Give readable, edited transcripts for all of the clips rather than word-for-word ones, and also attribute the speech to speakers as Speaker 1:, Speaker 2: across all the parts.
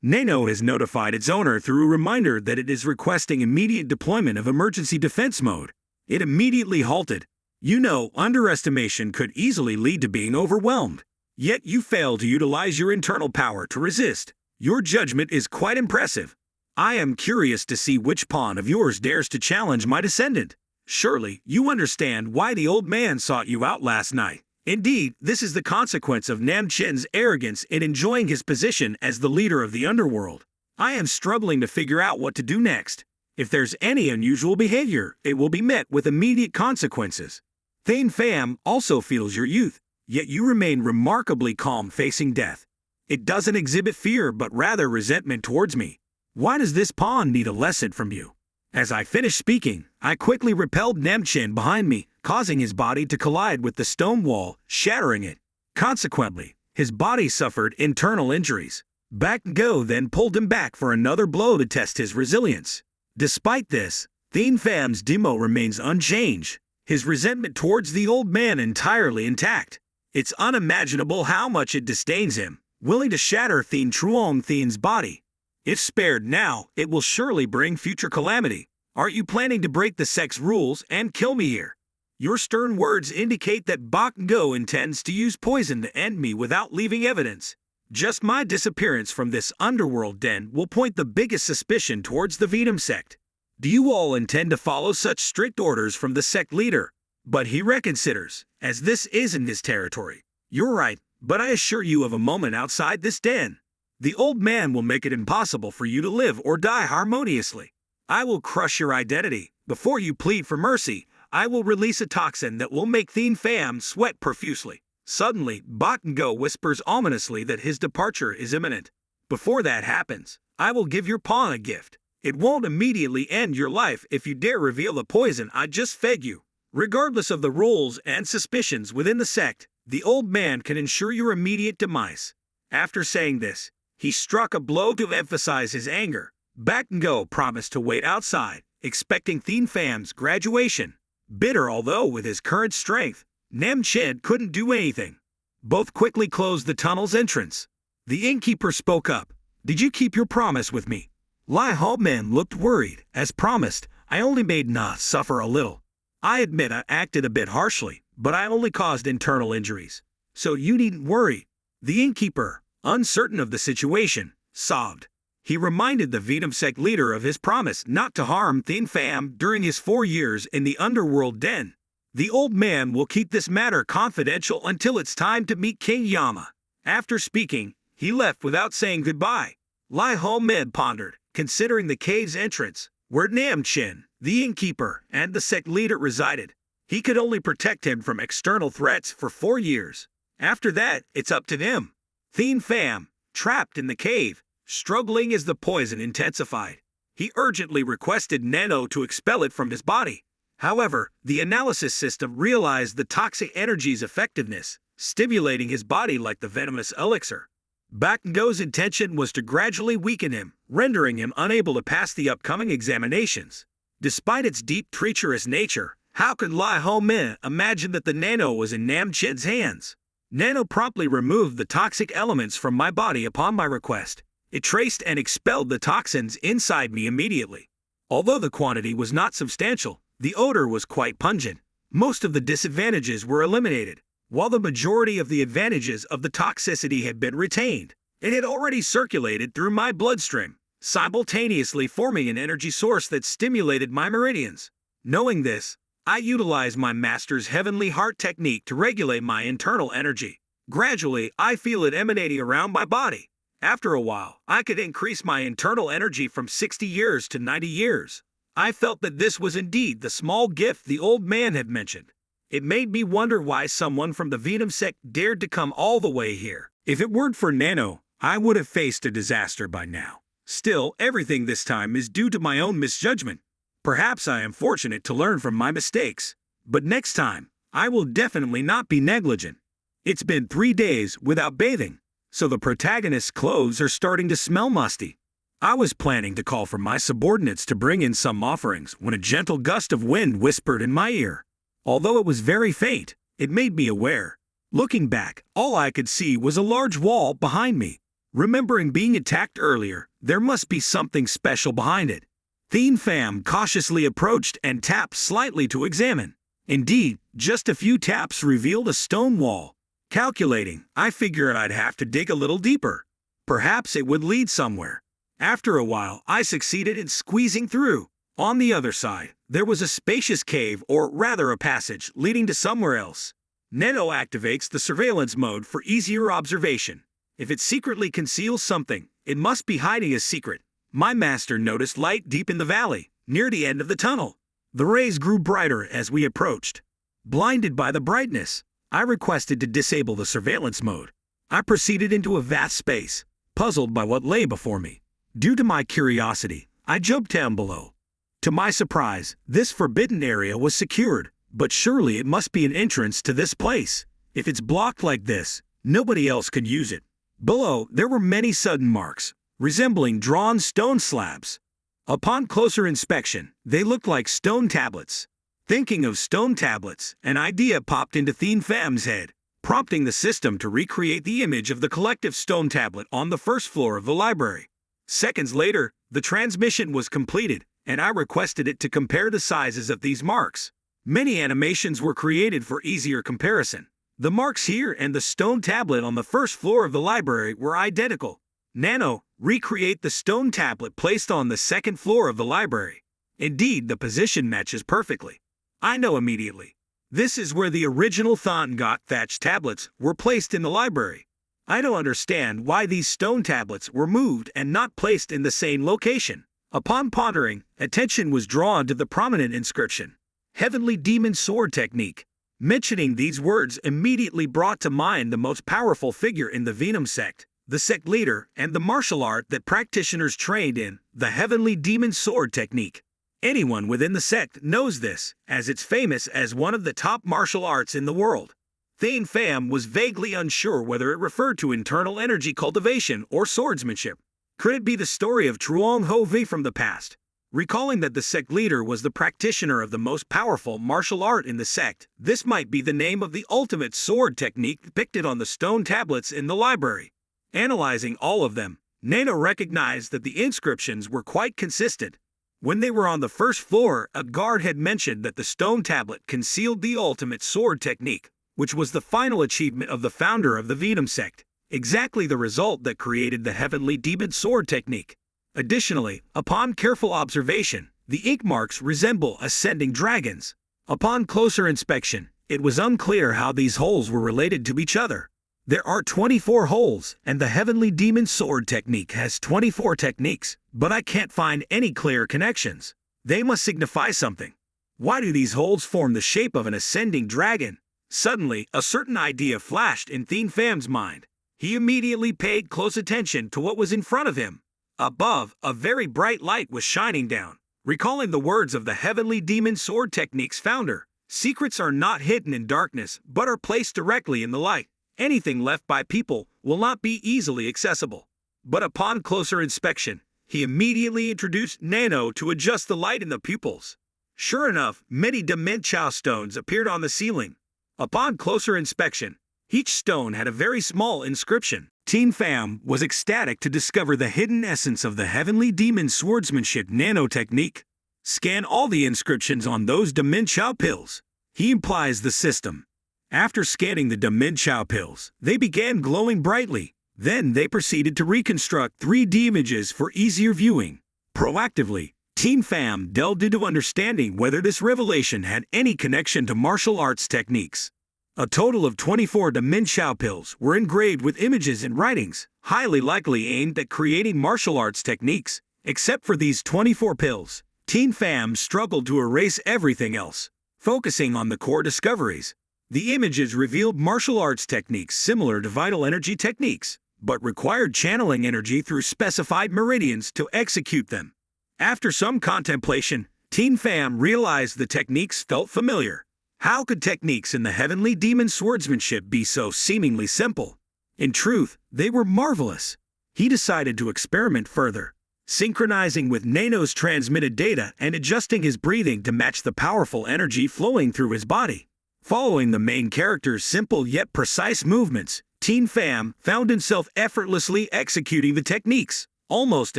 Speaker 1: Nano has notified its owner through a reminder that it is requesting immediate deployment of emergency defense mode. It immediately halted. Underestimation could easily lead to being overwhelmed. Yet you fail to utilize your internal power to resist. Your judgment is quite impressive. I am curious to see which pawn of yours dares to challenge my descendant. Surely, you understand why the old man sought you out last night. Indeed, this is the consequence of Namchen's arrogance in enjoying his position as the leader of the underworld. I am struggling to figure out what to do next. If there's any unusual behavior, it will be met with immediate consequences. Thane Pham also feels your youth, yet you remain remarkably calm facing death. It doesn't exhibit fear but rather resentment towards me. Why does this pawn need a lesson from you? As I finished speaking, I quickly repelled Namchen behind me, causing his body to collide with the stone wall, shattering it. Consequently, his body suffered internal injuries. Back Go then pulled him back for another blow to test his resilience. Despite this, Thane Pham's demo remains unchanged, his resentment towards the old man entirely intact. It's unimaginable how much it disdains him, willing to shatter Thane Truong Thane's body. If spared now, it will surely bring future calamity. Aren't you planning to break the sect's rules and kill me here? Your stern words indicate that Bak Go intends to use poison to end me without leaving evidence. Just my disappearance from this underworld den will point the biggest suspicion towards the Venom sect. Do you all intend to follow such strict orders from the sect leader? But he reconsiders, as this isn't his territory. You're right, but I assure you of a moment outside this den. The old man will make it impossible for you to live or die harmoniously. I will crush your identity. Before you plead for mercy, I will release a toxin that will make Thane Pham sweat profusely. Suddenly, Bak Go whispers ominously that his departure is imminent. Before that happens, I will give your pawn a gift. It won't immediately end your life if you dare reveal the poison I just fed you. Regardless of the rules and suspicions within the sect, the old man can ensure your immediate demise. After saying this, he struck a blow to emphasize his anger. Bak Go promised to wait outside, expecting Thane Pham's graduation. Bitter although with his current strength, Namchen couldn't do anything. Both quickly closed the tunnel's entrance. The innkeeper spoke up. Did you keep your promise with me? Lai Ho Man looked worried. As promised, I only made Na suffer a little. I admit I acted a bit harshly, but I only caused internal injuries. So you needn't worry. The innkeeper, uncertain of the situation, sobbed. He reminded the Venom sect leader of his promise not to harm Thane Pham during his 4 years in the underworld den. The old man will keep this matter confidential until it's time to meet King Yama. After speaking, he left without saying goodbye. Lai Ho Med pondered, considering the cave's entrance, where Namchen, the innkeeper, and the sect leader resided. He could only protect him from external threats for 4 years. After that, it's up to them. Thane Pham, trapped in the cave, struggling as the poison intensified. He urgently requested Nano to expel it from his body. However, the analysis system realized the toxic energy's effectiveness, stimulating his body like the venomous elixir. Bak Go's intention was to gradually weaken him, rendering him unable to pass the upcoming examinations. Despite its deep treacherous nature, how could Lai Ho Min imagine that the Nano was in Namchen's hands? Nano promptly removed the toxic elements from my body upon my request. It traced and expelled the toxins inside me immediately. Although the quantity was not substantial, the odor was quite pungent. Most of the disadvantages were eliminated, while the majority of the advantages of the toxicity had been retained. It had already circulated through my bloodstream, simultaneously forming an energy source that stimulated my meridians. Knowing this, I utilized my master's heavenly heart technique to regulate my internal energy. Gradually, I feel it emanating around my body. After a while, I could increase my internal energy from 60 years to 90 years. I felt that this was indeed the small gift the old man had mentioned. It made me wonder why someone from the Venom sect dared to come all the way here. If it weren't for Nano, I would have faced a disaster by now. Still, everything this time is due to my own misjudgment. Perhaps I am fortunate to learn from my mistakes. But next time, I will definitely not be negligent. It's been 3 days without bathing, so the protagonist's clothes are starting to smell musty. I was planning to call for my subordinates to bring in some offerings when a gentle gust of wind whispered in my ear. Although it was very faint, it made me aware. Looking back, all I could see was a large wall behind me. Remembering being attacked earlier, there must be something special behind it. Thien Pham cautiously approached and tapped slightly to examine. Indeed, just a few taps revealed a stone wall. Calculating, I figured I'd have to dig a little deeper. Perhaps it would lead somewhere. After a while, I succeeded in squeezing through. On the other side, there was a spacious cave, or rather a passage, leading to somewhere else. Nano activates the surveillance mode for easier observation. If it secretly conceals something, it must be hiding a secret. My master noticed light deep in the valley, near the end of the tunnel. The rays grew brighter as we approached. Blinded by the brightness, I requested to disable the surveillance mode. I proceeded into a vast space, puzzled by what lay before me. Due to my curiosity, I jumped down below. To my surprise, this forbidden area was secured, but surely it must be an entrance to this place. If it's blocked like this, nobody else could use it. Below, there were many sudden marks, resembling drawn stone slabs. Upon closer inspection, they looked like stone tablets. Thinking of stone tablets, an idea popped into Thien Pham's head, prompting the system to recreate the image of the collective stone tablet on the first floor of the library. Seconds later, the transmission was completed, and I requested it to compare the sizes of these marks. Many animations were created for easier comparison. The marks here and the stone tablet on the first floor of the library were identical. Nano, recreate the stone tablet placed on the second floor of the library. Indeed, the position matches perfectly. I know immediately. This is where the original Thongot thatch tablets were placed in the library. I don't understand why these stone tablets were moved and not placed in the same location. Upon pondering, attention was drawn to the prominent inscription, Heavenly Demon Sword Technique. Mentioning these words immediately brought to mind the most powerful figure in the Venom sect, the sect leader, and the martial art that practitioners trained in, the Heavenly Demon Sword Technique. Anyone within the sect knows this, as it's famous as one of the top martial arts in the world. Thien Pham was vaguely unsure whether it referred to internal energy cultivation or swordsmanship. Could it be the story of Truong Ho Vi from the past? Recalling that the sect leader was the practitioner of the most powerful martial art in the sect, this might be the name of the ultimate sword technique depicted on the stone tablets in the library. Analyzing all of them, Nano recognized that the inscriptions were quite consistent. When they were on the first floor, a guard had mentioned that the stone tablet concealed the ultimate sword technique, which was the final achievement of the founder of the Venom sect, exactly the result that created the Heavenly Demon Sword Technique. Additionally, upon careful observation, the ink marks resemble ascending dragons. Upon closer inspection, it was unclear how these holes were related to each other. There are 24 holes, and the Heavenly Demon Sword Technique has 24 techniques, but I can't find any clear connections. They must signify something. Why do these holes form the shape of an ascending dragon? Suddenly, a certain idea flashed in Thien Pham's mind. He immediately paid close attention to what was in front of him. Above, a very bright light was shining down. Recalling the words of the Heavenly Demon Sword Technique's founder, secrets are not hidden in darkness, but are placed directly in the light. Anything left by people will not be easily accessible. But upon closer inspection, he immediately introduced Nano to adjust the light in the pupils. Sure enough, many Dimenchao stones appeared on the ceiling. Upon closer inspection, each stone had a very small inscription. Thien Pham was ecstatic to discover the hidden essence of the Heavenly Demon Swordsmanship Nano technique. Scan all the inscriptions on those Dimenchao pills. He implies the system. After scanning the Dimenchao pills, they began glowing brightly. Then they proceeded to reconstruct 3D images for easier viewing. Proactively, Thien Pham delved into understanding whether this revelation had any connection to martial arts techniques. A total of 24 Dimenchao pills were engraved with images and writings, highly likely aimed at creating martial arts techniques. Except for these 24 pills, Thien Pham struggled to erase everything else, focusing on the core discoveries. The images revealed martial arts techniques similar to vital energy techniques, but required channeling energy through specified meridians to execute them. After some contemplation, Thien Pham realized the techniques felt familiar. How could techniques in the Heavenly Demon Swordsmanship be so seemingly simple? In truth, they were marvelous. He decided to experiment further, synchronizing with Nano's transmitted data and adjusting his breathing to match the powerful energy flowing through his body. Following the main character's simple yet precise movements, Teen Pham found himself effortlessly executing the techniques, almost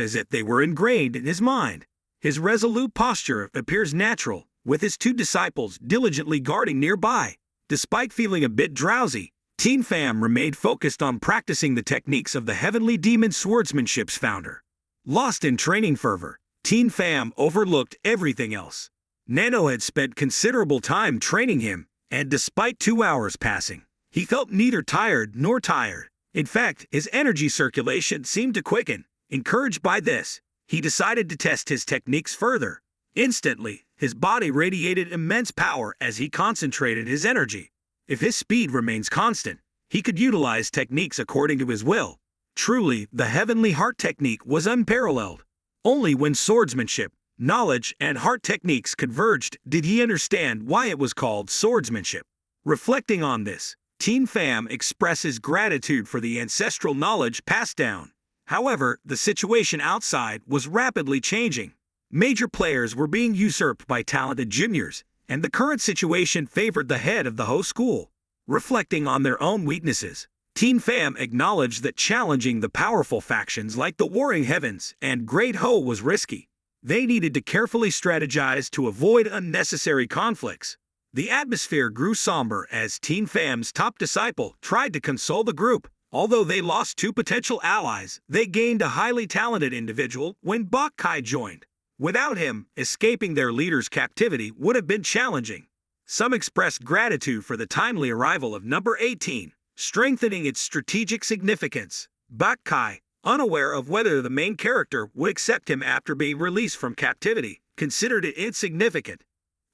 Speaker 1: as if they were ingrained in his mind. His resolute posture appears natural, with his two disciples diligently guarding nearby. Despite feeling a bit drowsy, Teen Pham remained focused on practicing the techniques of the heavenly demon swordsmanship's founder. Lost in training fervor, Teen Pham overlooked everything else. Nano had spent considerable time training him, and despite 2 hours passing, he felt neither tired nor tired. In fact, his energy circulation seemed to quicken. Encouraged by this, he decided to test his techniques further. Instantly, his body radiated immense power as he concentrated his energy. If his speed remains constant, he could utilize techniques according to his will. Truly, the heavenly heart technique was unparalleled. Only when swordsmanship, knowledge, and heart techniques converged did he understand why it was called swordsmanship. Reflecting on this, Teen Pham expresses gratitude for the ancestral knowledge passed down. However, the situation outside was rapidly changing. Major players were being usurped by talented juniors, and the current situation favored the head of the host school. Reflecting on their own weaknesses, Teen Pham acknowledged that challenging the powerful factions like the Warring Heavens and Great Ho was risky. They needed to carefully strategize to avoid unnecessary conflicts. The atmosphere grew somber as Teen Pham's top disciple tried to console the group. Although they lost 2 potential allies, they gained a highly talented individual when Bok Kai joined. Without him, escaping their leader's captivity would have been challenging. Some expressed gratitude for the timely arrival of number 18, strengthening its strategic significance. Bok Kai, unaware of whether the main character would accept him after being released from captivity, considered it insignificant.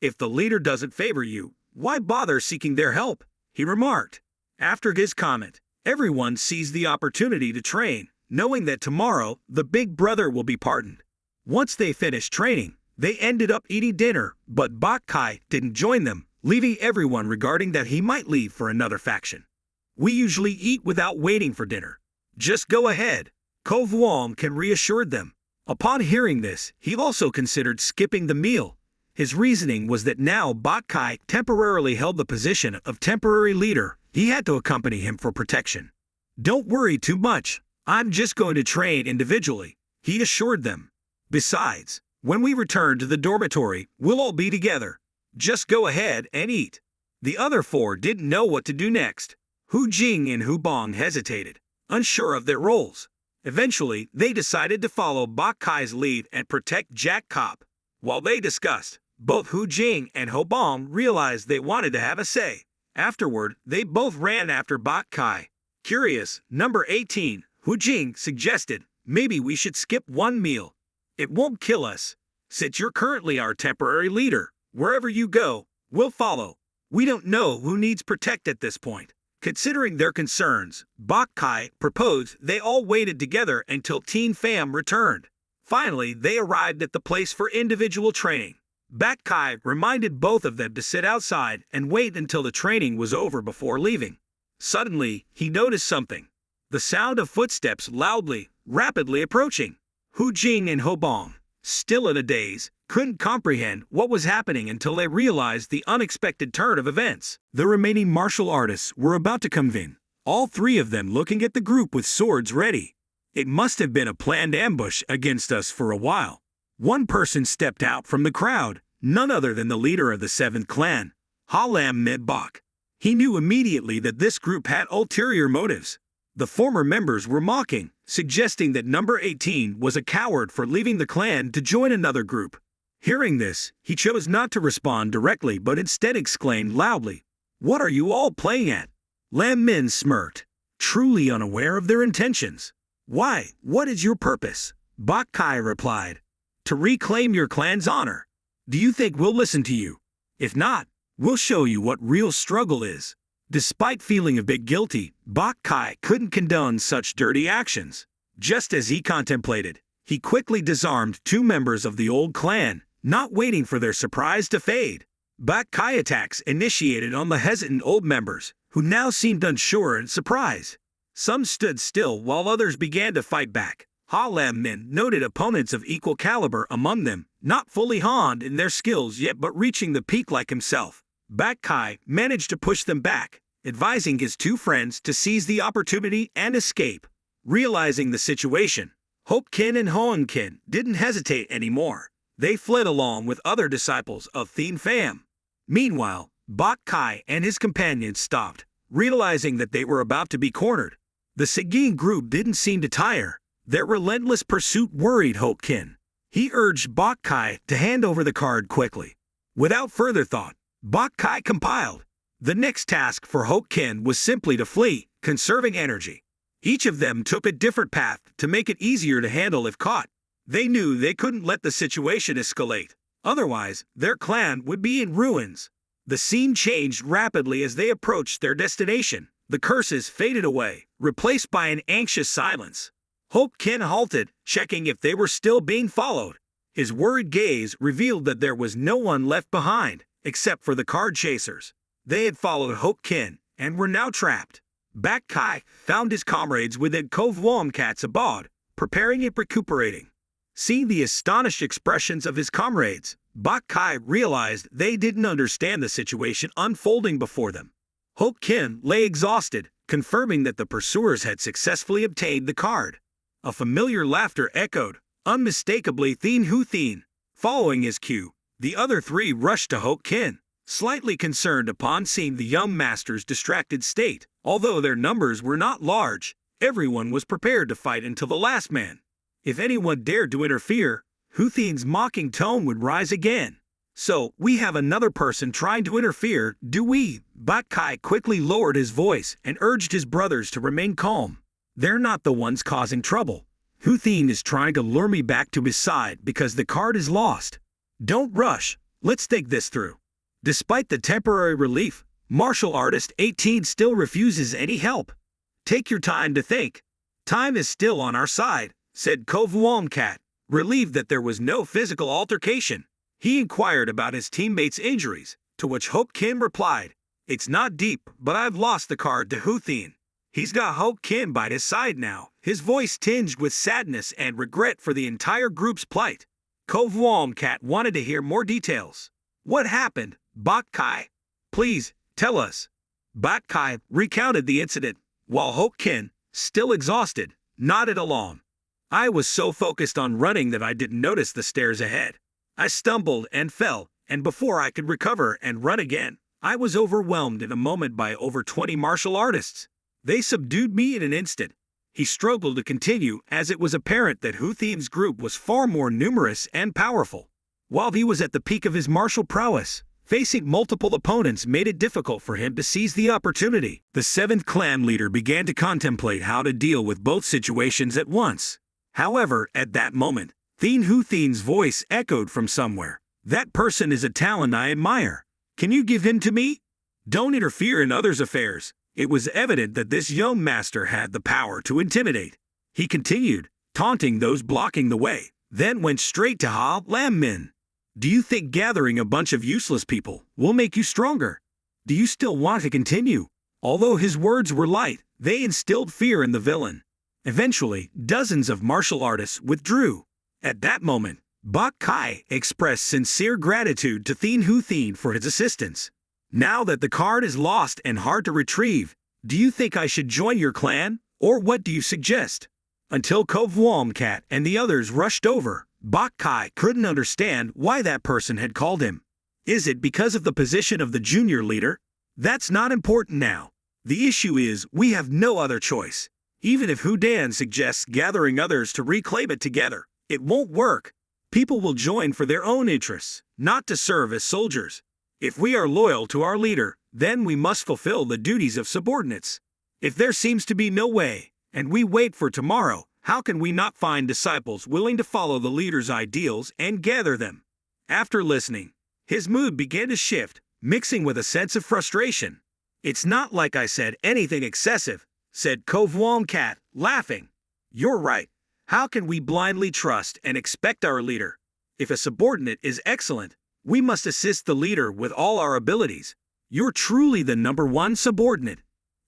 Speaker 1: "If the leader doesn't favor you, why bother seeking their help?" he remarked. After his comment, everyone seized the opportunity to train, knowing that tomorrow the big brother will be pardoned. Once they finished training, they ended up eating dinner, but Bok Kai didn't join them, leaving everyone regarding that he might leave for another faction. "We usually eat without waiting for dinner. Just go ahead," Ko Vuong can reassured them. Upon hearing this, he also considered skipping the meal. His reasoning was that now Bok Kai temporarily held the position of temporary leader. He had to accompany him for protection. "Don't worry too much. I'm just going to train individually," he assured them. "Besides, when we return to the dormitory, we'll all be together. Just go ahead and eat." The other 4 didn't know what to do next. Hu Jing and Hu Bong hesitated, unsure of their roles. Eventually, they decided to follow Bok Kai's lead and protect Jack Cop. While they discussed, both Hu Jing and Hu Bong realized they wanted to have a say. Afterward, they both ran after Bok Kai. Curious, number 18, Hu Jing suggested, "Maybe we should skip one meal. It won't kill us. Since you're currently our temporary leader, wherever you go, we'll follow. We don't know who needs protect at this point." Considering their concerns, Bok Kai proposed they all waited together until Teen Pham returned. Finally, they arrived at the place for individual training. Bok Kai reminded both of them to sit outside and wait until the training was over before leaving. Suddenly, he noticed something. The sound of footsteps loudly, rapidly approaching. Hu Jing and Hu Bong, still in a daze, couldn't comprehend what was happening until they realized the unexpected turn of events. The remaining martial artists were about to come in, all 3 of them looking at the group with swords ready. "It must have been a planned ambush against us for a while." One person stepped out from the crowd, none other than the leader of the 7th clan, Ha Lam Mid Bok. He knew immediately that this group had ulterior motives. The former members were mocking, suggesting that number 18 was a coward for leaving the clan to join another group. Hearing this, he chose not to respond directly but instead exclaimed loudly, "What are you all playing at?" Lam Min smirked, truly unaware of their intentions. "Why, what is your purpose?" Bok Kai replied. "To reclaim your clan's honor. Do you think we'll listen to you? If not, we'll show you what real struggle is." Despite feeling a bit guilty, Bok Kai couldn't condone such dirty actions. Just as he contemplated, he quickly disarmed 2 members of the old clan, not waiting for their surprise to fade. Bok Kai attacks initiated on the hesitant old members, who now seemed unsure and surprised. Some stood still while others began to fight back. Ha Lam Min noted opponents of equal caliber among them, not fully honed in their skills yet but reaching the peak like himself. Bok Kai managed to push them back, advising his two friends to seize the opportunity and escape. Realizing the situation, Hope Kin and Hoang Kin didn't hesitate anymore. They fled along with other disciples of Thien Pham. Meanwhile, Bok Kai and his companions stopped, realizing that they were about to be cornered. The Seguin group didn't seem to tire. Their relentless pursuit worried Hope Kin. He urged Bok Kai to hand over the card quickly. Without further thought, Bok Kai compiled. The next task for Hope Kin was simply to flee, conserving energy. Each of them took a different path to make it easier to handle if caught. They knew they couldn't let the situation escalate. Otherwise, their clan would be in ruins. The scene changed rapidly as they approached their destination. The curses faded away, replaced by an anxious silence. Hope Kin halted, checking if they were still being followed. His worried gaze revealed that there was no one left behind, except for the card chasers. They had followed Hope Kin and were now trapped. Bok Kai found his comrades within Cove Womcat's abode, preparing and recuperating. Seeing the astonished expressions of his comrades, Bok Kai realized they didn't understand the situation unfolding before them. Hope Kin lay exhausted, confirming that the pursuers had successfully obtained the card. A familiar laughter echoed, unmistakably Thien Hu Thien. Following his cue, the other three rushed to Hope Kin, slightly concerned upon seeing the young master's distracted state. Although their numbers were not large, everyone was prepared to fight until the last man. If anyone dared to interfere, Hu Thien's mocking tone would rise again. So, we have another person trying to interfere, do we? Bok Kai quickly lowered his voice and urged his brothers to remain calm. They're not the ones causing trouble. Hu Thien is trying to lure me back to his side because the card is lost. Don't rush, let's think this through. Despite the temporary relief, martial artist 18 still refuses any help. Take your time to think. Time is still on our side, said Cove Womcat, relieved that there was no physical altercation. He inquired about his teammates' injuries, to which Hope Kin replied, "It's not deep, but I've lost the card to Hu Thien. He's got Hope Kin by his side now," his voice tinged with sadness and regret for the entire group's plight. Cove Womcat wanted to hear more details. What happened, Bok Kai? Please, tell us. Bok Kai recounted the incident, while Hope Kin, still exhausted, nodded along. I was so focused on running that I didn't notice the stairs ahead. I stumbled and fell, and before I could recover and run again, I was overwhelmed in a moment by over 20 martial artists. They subdued me in an instant. He struggled to continue as it was apparent that Hu Thien's group was far more numerous and powerful. While he was at the peak of his martial prowess, facing multiple opponents made it difficult for him to seize the opportunity. The seventh clan leader began to contemplate how to deal with both situations at once. However, at that moment, Thien Hu Thien's voice echoed from somewhere. That person is a talent I admire. Can you give him to me? Don't interfere in others' affairs. It was evident that this young master had the power to intimidate. He continued, taunting those blocking the way, then went straight to Ha Lam Min. Do you think gathering a bunch of useless people will make you stronger? Do you still want to continue? Although his words were light, they instilled fear in the villain. Eventually, dozens of martial artists withdrew. At that moment, Bok Kai expressed sincere gratitude to Thien Hu Thien for his assistance. Now that the card is lost and hard to retrieve, do you think I should join your clan, or what do you suggest? Until Cove Womcat and the others rushed over, Bok Kai couldn't understand why that person had called him. Is it because of the position of the junior leader? That's not important now. The issue is we have no other choice. Even if Hu Dan suggests gathering others to reclaim it together, it won't work. People will join for their own interests, not to serve as soldiers. If we are loyal to our leader, then we must fulfill the duties of subordinates. If there seems to be no way, and we wait for tomorrow, how can we not find disciples willing to follow the leader's ideals and gather them? After listening, his mood began to shift, mixing with a sense of frustration. It's not like I said anything excessive, said Cove Womcat, laughing. You're right. How can we blindly trust and expect our leader? If a subordinate is excellent, we must assist the leader with all our abilities. You're truly the #1 subordinate.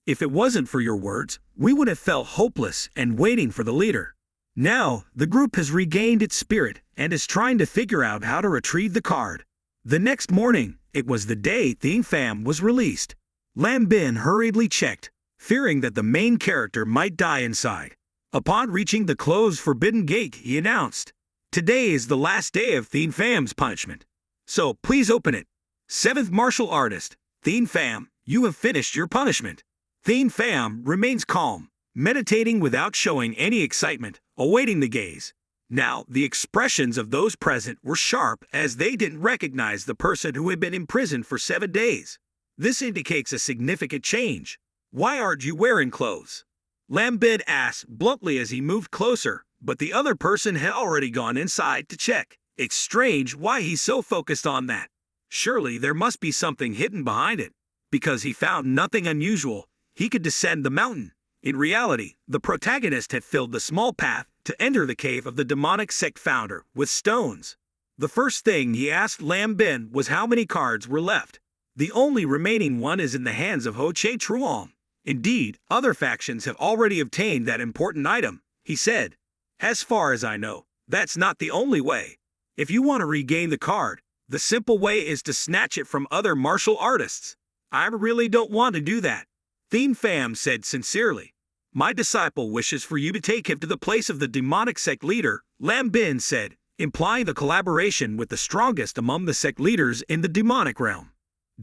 Speaker 1: If it wasn't for your words, we would have felt hopeless and waiting for the leader. Now, the group has regained its spirit and is trying to figure out how to retrieve the card. The next morning, it was the day Thien Pham was released. Lam Bin hurriedly checked, fearing that the main character might die inside. Upon reaching the closed forbidden gate, he announced, "Today is the last day of Thien Pham's punishment. So please open it. Seventh martial artist, Thien Pham, you have finished your punishment." Thien Pham remains calm, meditating without showing any excitement, awaiting the gaze. Now, the expressions of those present were sharp as they didn't recognize the person who had been imprisoned for 7 days. This indicates a significant change. "Why aren't you wearing clothes?" Lam Bin asked bluntly as he moved closer, but the other person had already gone inside to check. It's strange why he's so focused on that. Surely there must be something hidden behind it. Because he found nothing unusual, he could descend the mountain. In reality, the protagonist had filled the small path to enter the cave of the demonic sect founder with stones. The first thing he asked Lam Bin was how many cards were left. "The only remaining one is in the hands of Ho Che Truong. Indeed, other factions have already obtained that important item," he said. "As far as I know, that's not the only way. If you want to regain the card, the simple way is to snatch it from other martial artists. I really don't want to do that," Thien Pham said sincerely. "My disciple wishes for you to take him to the place of the demonic sect leader," Lam Bin said, implying the collaboration with the strongest among the sect leaders in the demonic realm.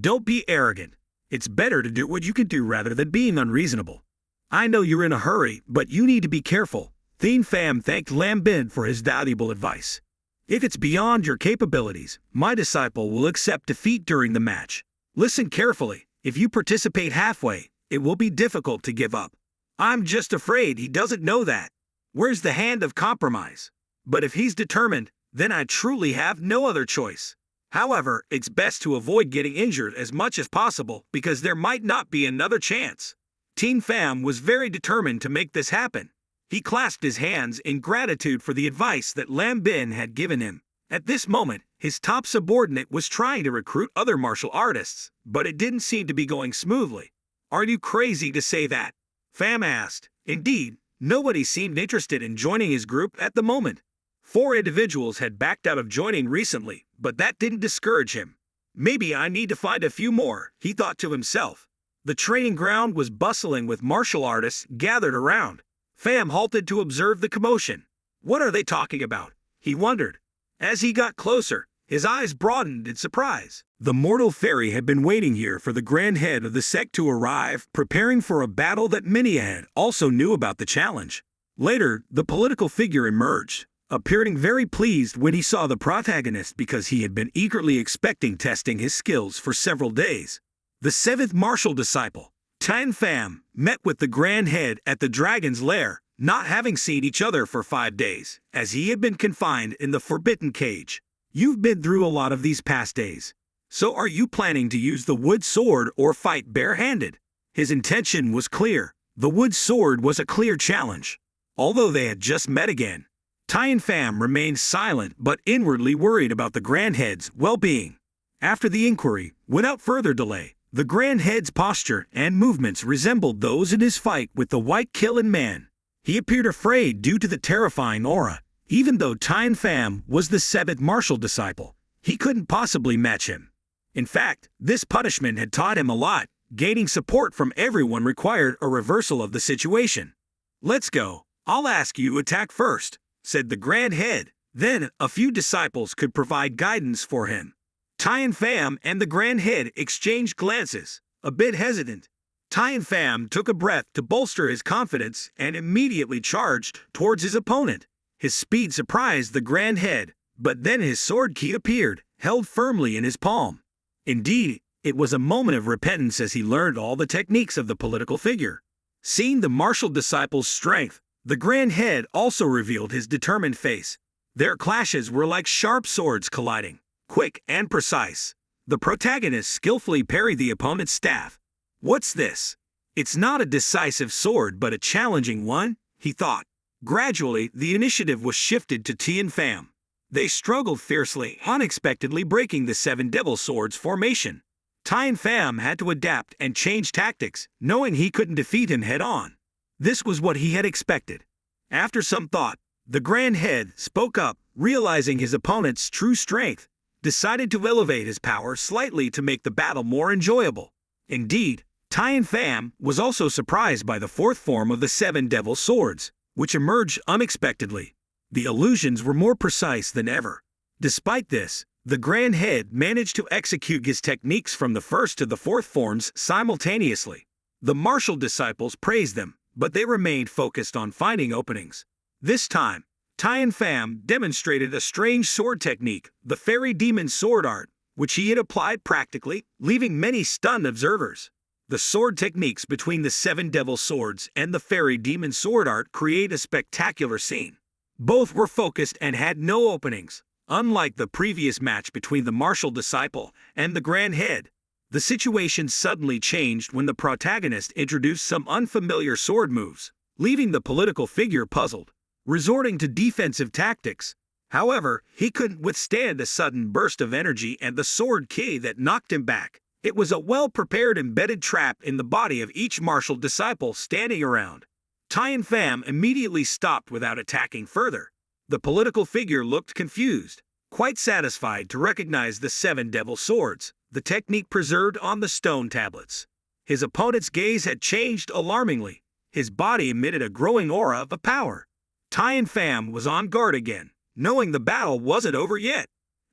Speaker 1: "Don't be arrogant. It's better to do what you can do rather than being unreasonable. I know you're in a hurry, but you need to be careful." Thien Pham thanked Lam Bin for his valuable advice. "If it's beyond your capabilities, my disciple will accept defeat during the match. Listen carefully. If you participate halfway, it will be difficult to give up. I'm just afraid he doesn't know that. Where's the hand of compromise? But if he's determined, then I truly have no other choice. However, it's best to avoid getting injured as much as possible because there might not be another chance." Thien Pham was very determined to make this happen. He clasped his hands in gratitude for the advice that Lam Bin had given him. At this moment, his top subordinate was trying to recruit other martial artists, but it didn't seem to be going smoothly. "Are you crazy to say that?" Pham asked. Indeed, nobody seemed interested in joining his group at the moment. 4 individuals had backed out of joining recently, but that didn't discourage him. "Maybe I need to find a few more," he thought to himself. The training ground was bustling with martial artists gathered around. Pham halted to observe the commotion. What are they talking about? He wondered. As he got closer, his eyes broadened in surprise. The mortal fairy had been waiting here for the grand head of the sect to arrive, preparing for a battle that many ahead also knew about the challenge. Later, the political figure emerged, appearing very pleased when he saw the protagonist because he had been eagerly expecting testing his skills for several days. The 7th martial disciple, Thien Pham, met with the grand head at the dragon's lair, not having seen each other for 5 days, as he had been confined in the forbidden cage. "You've been through a lot of these past days. So are you planning to use the wood sword or fight barehanded?" His intention was clear. The wood sword was a clear challenge. Although they had just met again, Thien Pham remained silent but inwardly worried about the Grand Head's well-being. After the inquiry, without further delay, the Grand Head's posture and movements resembled those in his fight with the White Killing Man. He appeared afraid due to the terrifying aura. Even though Thien Pham was the 7th martial disciple, he couldn't possibly match him. In fact, this punishment had taught him a lot. Gaining support from everyone required a reversal of the situation. "Let's go. I'll ask you to attack first," said the Grand Head. Then a few disciples could provide guidance for him. Thien Pham and the Grand Head exchanged glances, a bit hesitant. Thien Pham took a breath to bolster his confidence and immediately charged towards his opponent. His speed surprised the Grand Head, but then his sword key appeared, held firmly in his palm. Indeed, it was a moment of repentance as he learned all the techniques of the political figure. Seeing the martial disciple's strength, the Grand Head also revealed his determined face. Their clashes were like sharp swords colliding, quick and precise. The protagonist skillfully parried the opponent's staff. "What's this? It's not a decisive sword but a challenging one," he thought. Gradually, the initiative was shifted to Thien Pham. They struggled fiercely, unexpectedly breaking the 7 devil swords formation. Thien Pham had to adapt and change tactics, knowing he couldn't defeat him head-on. This was what he had expected. After some thought, the Grand Head spoke up, realizing his opponent's true strength, decided to elevate his power slightly to make the battle more enjoyable. Indeed, Tian Pham was also surprised by the fourth form of the seven devil swords, which emerged unexpectedly. The illusions were more precise than ever. Despite this, the Grand Head managed to execute his techniques from the first to the fourth forms simultaneously. The martial disciples praised them, but they remained focused on finding openings. This time, Tian Pham demonstrated a strange sword technique, the Fairy Demon Sword Art, which he had applied practically, leaving many stunned observers. The sword techniques between the seven devil swords and the Fairy Demon Sword Art create a spectacular scene. Both were focused and had no openings. Unlike the previous match between the martial disciple and the Grand Head, the situation suddenly changed when the protagonist introduced some unfamiliar sword moves, leaving the political figure puzzled. Resorting to defensive tactics, however, he couldn't withstand a sudden burst of energy and the sword ki that knocked him back. It was a well-prepared embedded trap in the body of each martial disciple standing around. Tian Pham immediately stopped without attacking further. The political figure looked confused, quite satisfied to recognize the seven devil swords, the technique preserved on the stone tablets. His opponent's gaze had changed alarmingly. His body emitted a growing aura of power. Tian Pham was on guard again, knowing the battle wasn't over yet.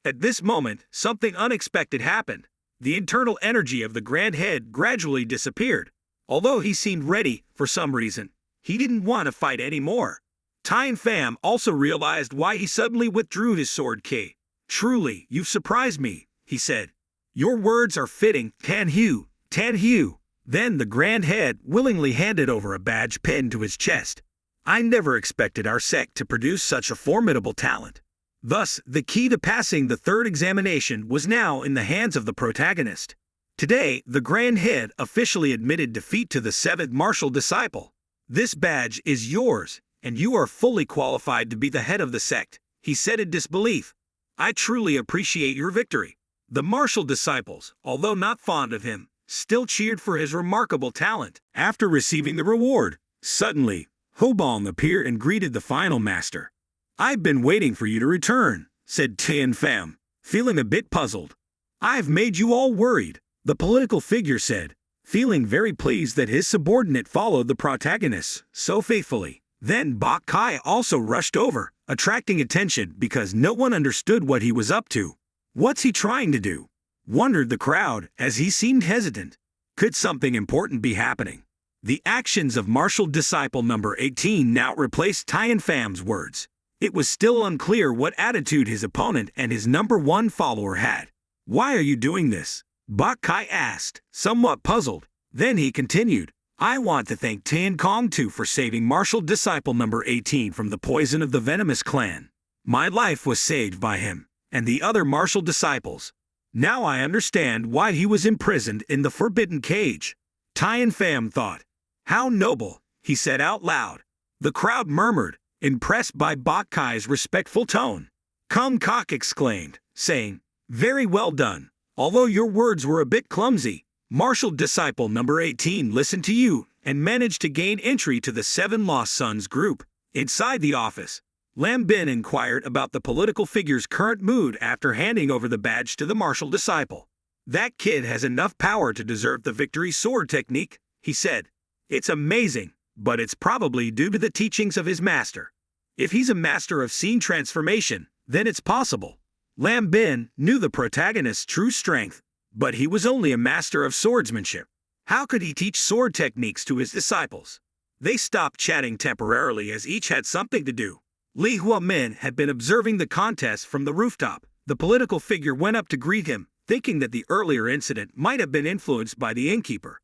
Speaker 1: At this moment, something unexpected happened. The internal energy of the Grand Head gradually disappeared. Although he seemed ready, for some reason, he didn't want to fight anymore. Tian Pham also realized why he suddenly withdrew his sword ki. "Truly, you've surprised me," he said. "Your words are fitting, Tan Hu, Tan Hu." Then the Grand Head willingly handed over a badge pinned to his chest. "I never expected our sect to produce such a formidable talent." Thus, the key to passing the third examination was now in the hands of the protagonist. Today, the Grand Head officially admitted defeat to the seventh martial disciple. "This badge is yours, and you are fully qualified to be the head of the sect," he said in disbelief. "I truly appreciate your victory." The martial disciples, although not fond of him, still cheered for his remarkable talent. After receiving the reward, suddenly, Hobong appeared and greeted the final master. "I've been waiting for you to return," said Tian Pham, feeling a bit puzzled. "I've made you all worried," the political figure said, feeling very pleased that his subordinate followed the protagonist so faithfully. Then Bok Kai also rushed over, attracting attention because no one understood what he was up to. "What's he trying to do?" wondered the crowd as he seemed hesitant. Could something important be happening? The actions of martial disciple number 18 now replaced Tian Pham's words. It was still unclear what attitude his opponent and his number one follower had. "Why are you doing this?" Bok Kai asked, somewhat puzzled. Then he continued, "I want to thank Tian Kong Tu for saving martial disciple number 18 from the poison of the venomous clan. My life was saved by him and the other martial disciples. Now I understand why he was imprisoned in the forbidden cage." Tian Pham thought. "How noble," he said out loud. The crowd murmured, impressed by Bok Kai's respectful tone. Kung Kok exclaimed, saying, "Very well done. Although your words were a bit clumsy, martial disciple number 18 listened to you and managed to gain entry to the Seven Lost Sons group." Inside the office, Lam Bin inquired about the political figure's current mood after handing over the badge to the martial disciple. "That kid has enough power to deserve the victory sword technique," he said. "It's amazing, but it's probably due to the teachings of his master. If he's a master of scene transformation, then it's possible." Lam Bin knew the protagonist's true strength, but he was only a master of swordsmanship. How could he teach sword techniques to his disciples? They stopped chatting temporarily as each had something to do. Li Huamin had been observing the contest from the rooftop. The political figure went up to greet him, thinking that the earlier incident might have been influenced by the innkeeper.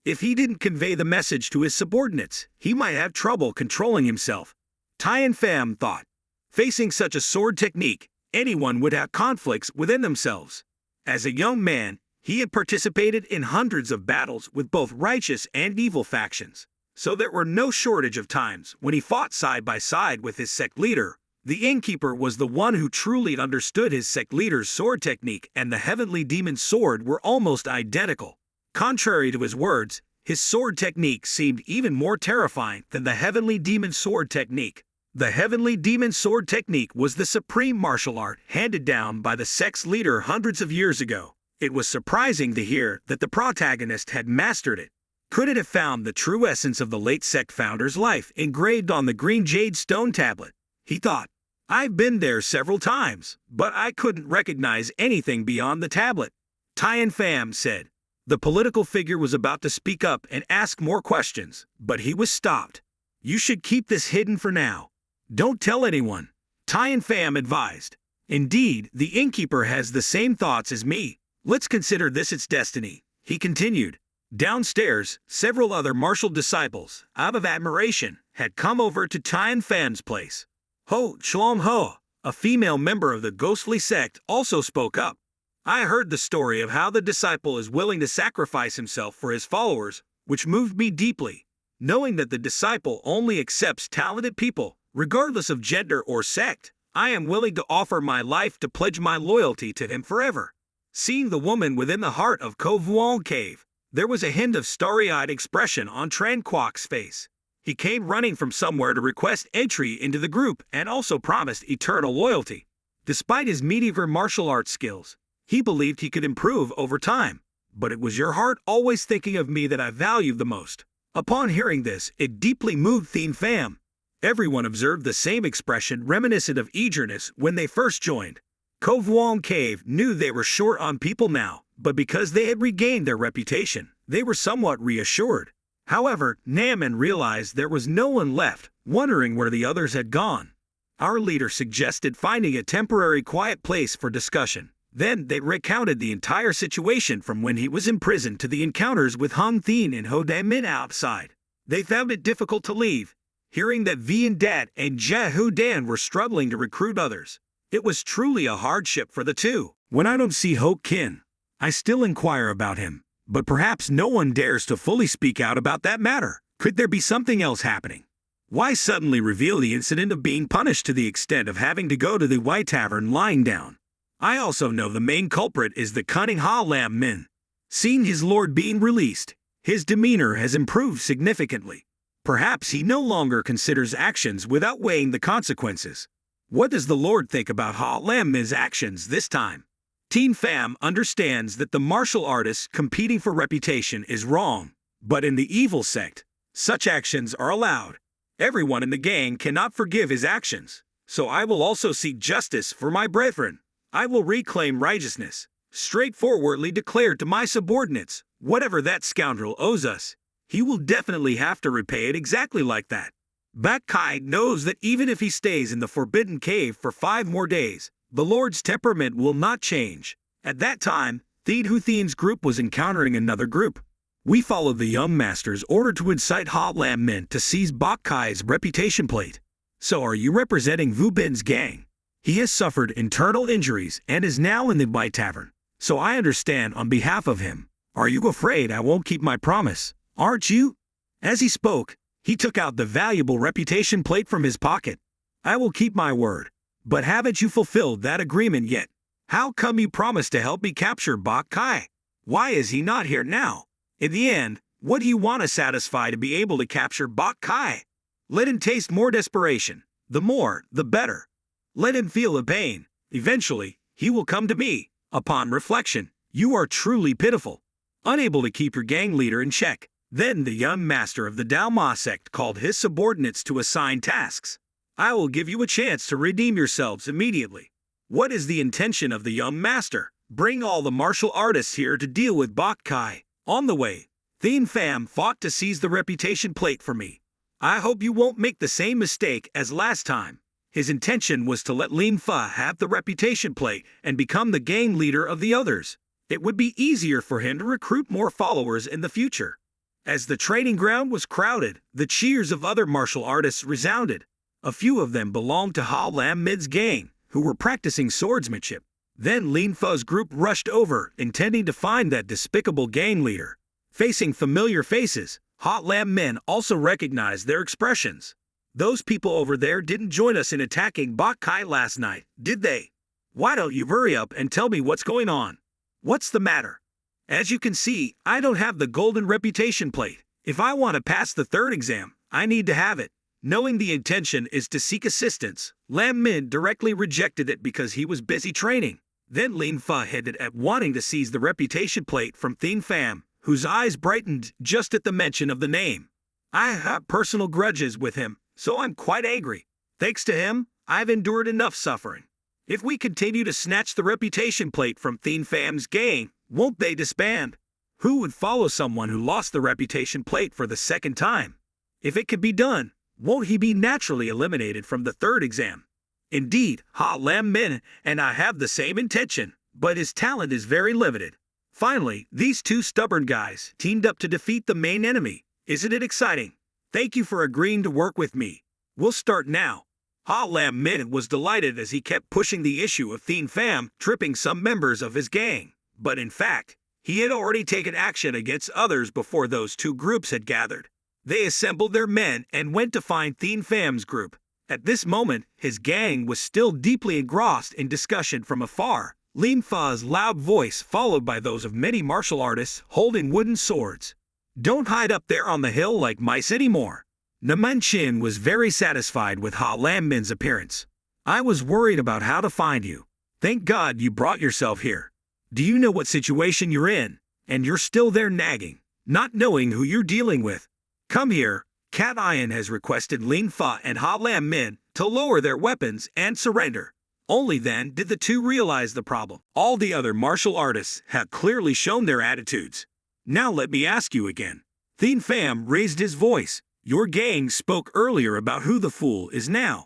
Speaker 1: If he didn't convey the message to his subordinates, he might have trouble controlling himself. Tian Pham thought. Facing such a sword technique, anyone would have conflicts within themselves. As a young man, he had participated in hundreds of battles with both righteous and evil factions, so there were no shortage of times when he fought side by side with his sect leader. The innkeeper was the one who truly understood his sect leader's sword technique, and the heavenly demon sword were almost identical. Contrary to his words, his sword technique seemed even more terrifying than the heavenly demon sword technique. The heavenly demon sword technique was the supreme martial art handed down by the sect's leader hundreds of years ago. It was surprising to hear that the protagonist had mastered it. Could it have found the true essence of the late sect founder's life engraved on the green jade stone tablet? He thought. I've been there several times, but I couldn't recognize anything beyond the tablet. Tian Pham said. The political figure was about to speak up and ask more questions, but he was stopped. You should keep this hidden for now. Don't tell anyone, Tian Pham advised. Indeed, the innkeeper has the same thoughts as me. Let's consider this its destiny, he continued. Downstairs, several other martial disciples, out of admiration, had come over to Tian Pham's place. Ho Chlom Ho, a female member of the ghostly sect, also spoke up. I heard the story of how the disciple is willing to sacrifice himself for his followers, which moved me deeply. Knowing that the disciple only accepts talented people, regardless of gender or sect, I am willing to offer my life to pledge my loyalty to him forever. Seeing the woman within the heart of Ko Vuong Cave, there was a hint of starry-eyed expression on Tran Quoc's face. He came running from somewhere to request entry into the group and also promised eternal loyalty. Despite his mediocre martial arts skills, he believed he could improve over time. But it was your heart always thinking of me that I valued the most. Upon hearing this, it deeply moved Tian Pham. Everyone observed the same expression reminiscent of eagerness when they first joined. Ko Vuong Cave knew they were short on people now, but because they had regained their reputation, they were somewhat reassured. However, Naman realized there was no one left, wondering where the others had gone. Our leader suggested finding a temporary quiet place for discussion. Then they recounted the entire situation from when he was imprisoned to the encounters with Hung Thien and Ho Dan Min outside. They found it difficult to leave, hearing that Vian Dat and Jia Hu Dan were struggling to recruit others. It was truly a hardship for the two. When I don't see Ho Kin, I still inquire about him. But perhaps no one dares to fully speak out about that matter. Could there be something else happening? Why suddenly reveal the incident of being punished to the extent of having to go to the White Tavern lying down? I also know the main culprit is the cunning Ha Lam Min. Seeing his lord being released, his demeanor has improved significantly. Perhaps he no longer considers actions without weighing the consequences. What does the lord think about Ha Lam Min's actions this time? Tian Pham understands that the martial artist competing for reputation is wrong, but in the evil sect, such actions are allowed. Everyone in the gang cannot forgive his actions, so I will also seek justice for my brethren. I will reclaim righteousness, straightforwardly declared to my subordinates, whatever that scoundrel owes us, he will definitely have to repay it exactly like that. Bak Kai knows that even if he stays in the Forbidden Cave for 5 more days, the Lord's temperament will not change. At that time, Thien Hu Thien's group was encountering another group. We followed the young master's order to incite Ha Lam Min to seize Bak Kai's reputation plate. So are you representing Vu Bin's gang? He has suffered internal injuries and is now in the White Tavern. So I understand on behalf of him. Are you afraid I won't keep my promise? Aren't you? As he spoke, he took out the valuable reputation plate from his pocket. I will keep my word. But haven't you fulfilled that agreement yet? How come you promised to help me capture Bak Kai? Why is he not here now? In the end, what do you want to satisfy to be able to capture Bak Kai? Let him taste more desperation. The more, the better. Let him feel the pain. Eventually, he will come to me. Upon reflection, you are truly pitiful. Unable to keep your gang leader in check. Then the young master of the Dao Ma sect called his subordinates to assign tasks. I will give you a chance to redeem yourselves immediately. What is the intention of the young master? Bring all the martial artists here to deal with Bak Kai. On the way, Tian Pham fought to seize the reputation plate for me. I hope you won't make the same mistake as last time. His intention was to let Lin Fa have the reputation plate and become the gang leader of the others. It would be easier for him to recruit more followers in the future. As the training ground was crowded, the cheers of other martial artists resounded. A few of them belonged to Ha Lam Min's gang, who were practicing swordsmanship. Then Lin Fa's group rushed over, intending to find that despicable gang leader. Facing familiar faces, Ha Lam Min also recognized their expressions. Those people over there didn't join us in attacking Bak Kai last night, did they? Why don't you hurry up and tell me what's going on? What's the matter? As you can see, I don't have the golden reputation plate. If I want to pass the 3rd exam, I need to have it. Knowing the intention is to seek assistance, Lam Min directly rejected it because he was busy training. Then Lin Fa hinted at wanting to seize the reputation plate from Tian Pham, who whose eyes brightened just at the mention of the name. I have personal grudges with him, so I'm quite angry. Thanks to him, I've endured enough suffering. If we continue to snatch the reputation plate from Thien Pham's gang, won't they disband? Who would follow someone who lost the reputation plate for the second time? If it could be done, won't he be naturally eliminated from the third exam? Indeed, Ha Lam Min and I have the same intention, but his talent is very limited. Finally, these two stubborn guys teamed up to defeat the main enemy. Isn't it exciting? Thank you for agreeing to work with me. We'll start now. Ha Lam Min was delighted as he kept pushing the issue of Thien Pham tripping some members of his gang. But in fact, he had already taken action against others before those two groups had gathered. They assembled their men and went to find Thien Pham's group. At this moment, his gang was still deeply engrossed in discussion from afar. Lin Fa's loud voice followed by those of many martial artists holding wooden swords. Don't hide up there on the hill like mice anymore. Naman Chin was very satisfied with Ha Lam Min's appearance. I was worried about how to find you. Thank God you brought yourself here. Do you know what situation you're in? And you're still there nagging, not knowing who you're dealing with. Come here. Cat Iron has requested Lin Fa and Ha Lam Min to lower their weapons and surrender. Only then did the two realize the problem. All the other martial artists had clearly shown their attitudes. Now let me ask you again. Thien Pham raised his voice. Your gang spoke earlier about who the fool is now.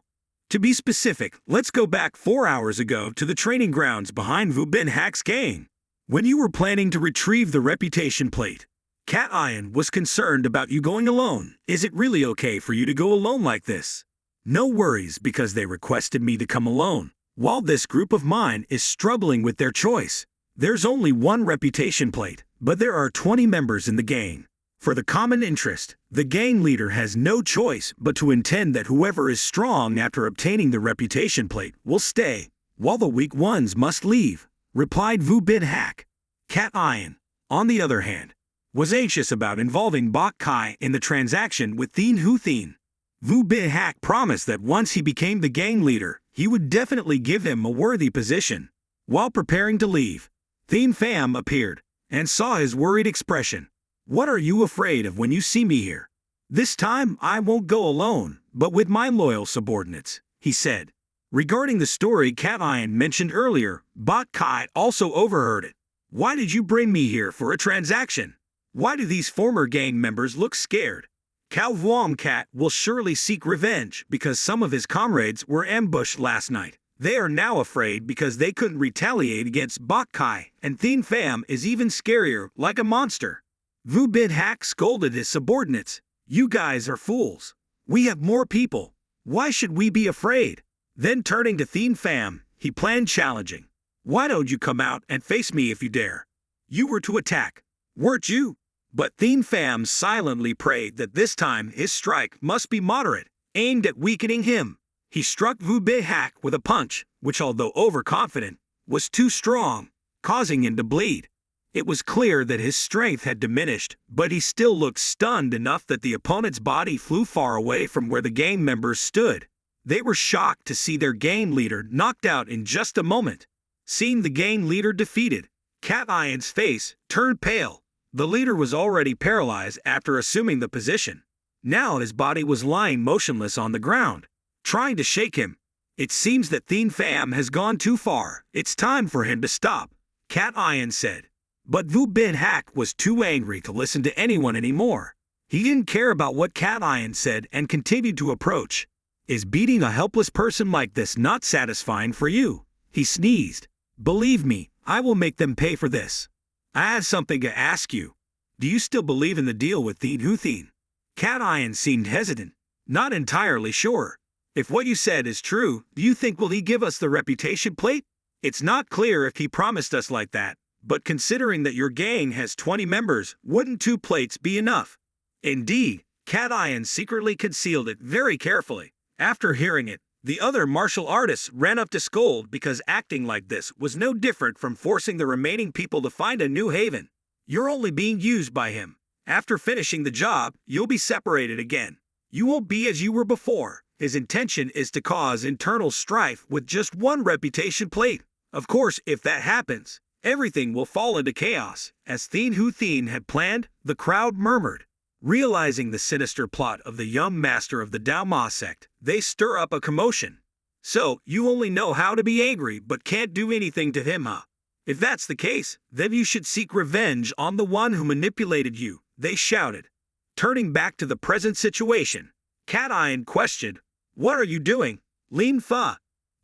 Speaker 1: To be specific, let's go back 4 hours ago to the training grounds behind Vu Bin Hak's gang. When you were planning to retrieve the reputation plate, Cat Iron was concerned about you going alone. Is it really okay for you to go alone like this? No worries, because they requested me to come alone. While this group of mine is struggling with their choice, there's only one reputation plate, but there are 20 members in the gang. For the common interest, the gang leader has no choice but to intend that whoever is strong after obtaining the reputation plate will stay, while the weak ones must leave, replied Vu Bin Hak. Cat Iron, on the other hand, was anxious about involving Bok Kai in the transaction with Thien Hu Thien. Vu Bin Hak promised that once he became the gang leader, he would definitely give him a worthy position. While preparing to leave, Thien Pham appeared and saw his worried expression. What are you afraid of when you see me here? This time I won't go alone, but with my loyal subordinates, he said. Regarding the story Cat Iron mentioned earlier, Bok Kai also overheard it. Why did you bring me here for a transaction? Why do these former gang members look scared? Cao Vuong Cat will surely seek revenge because some of his comrades were ambushed last night. They are now afraid because they couldn't retaliate against Bok Kai, and Thien Pham is even scarier, like a monster. Vu Bin Hak scolded his subordinates. You guys are fools. We have more people. Why should we be afraid? Then turning to Thien Pham, he planned challenging. Why don't you come out and face me if you dare? You were to attack, weren't you? But Thien Pham silently prayed that this time his strike must be moderate, aimed at weakening him. He struck Vu Bin Hak with a punch, which although overconfident, was too strong, causing him to bleed. It was clear that his strength had diminished, but he still looked stunned enough that the opponent's body flew far away from where the gang members stood. They were shocked to see their gang leader knocked out in just a moment. Seeing the gang leader defeated, Cat Iron's face turned pale. The leader was already paralyzed after assuming the position. Now his body was lying motionless on the ground, trying to shake him. It seems that Thien Pham has gone too far. It's time for him to stop, Cat Iron said. But Vu Bin Hak was too angry to listen to anyone anymore. He didn't care about what Cat Iron said and continued to approach. Is beating a helpless person like this not satisfying for you? He sneezed. Believe me, I will make them pay for this. I have something to ask you. Do you still believe in the deal with Thien Hu Thien? Cat Iron seemed hesitant, not entirely sure. If what you said is true, do you think will he give us the reputation plate? It's not clear if he promised us like that, but considering that your gang has 20 members, wouldn't 2 plates be enough? Indeed, Cat Iron secretly concealed it very carefully. After hearing it, the other martial artists ran up to scold because acting like this was no different from forcing the remaining people to find a new haven. You're only being used by him. After finishing the job, you'll be separated again. You won't be as you were before. His intention is to cause internal strife with just 1 reputation plate. Of course, if that happens, Everything will fall into chaos. As Thien Hu Thien had planned, the crowd murmured. Realizing the sinister plot of the young master of the Dao Ma sect, they stir up a commotion. So, you only know how to be angry but can't do anything to him, huh? If that's the case, then you should seek revenge on the one who manipulated you, they shouted. Turning back to the present situation, Cat Iron questioned, "What are you doing, Lin Fa?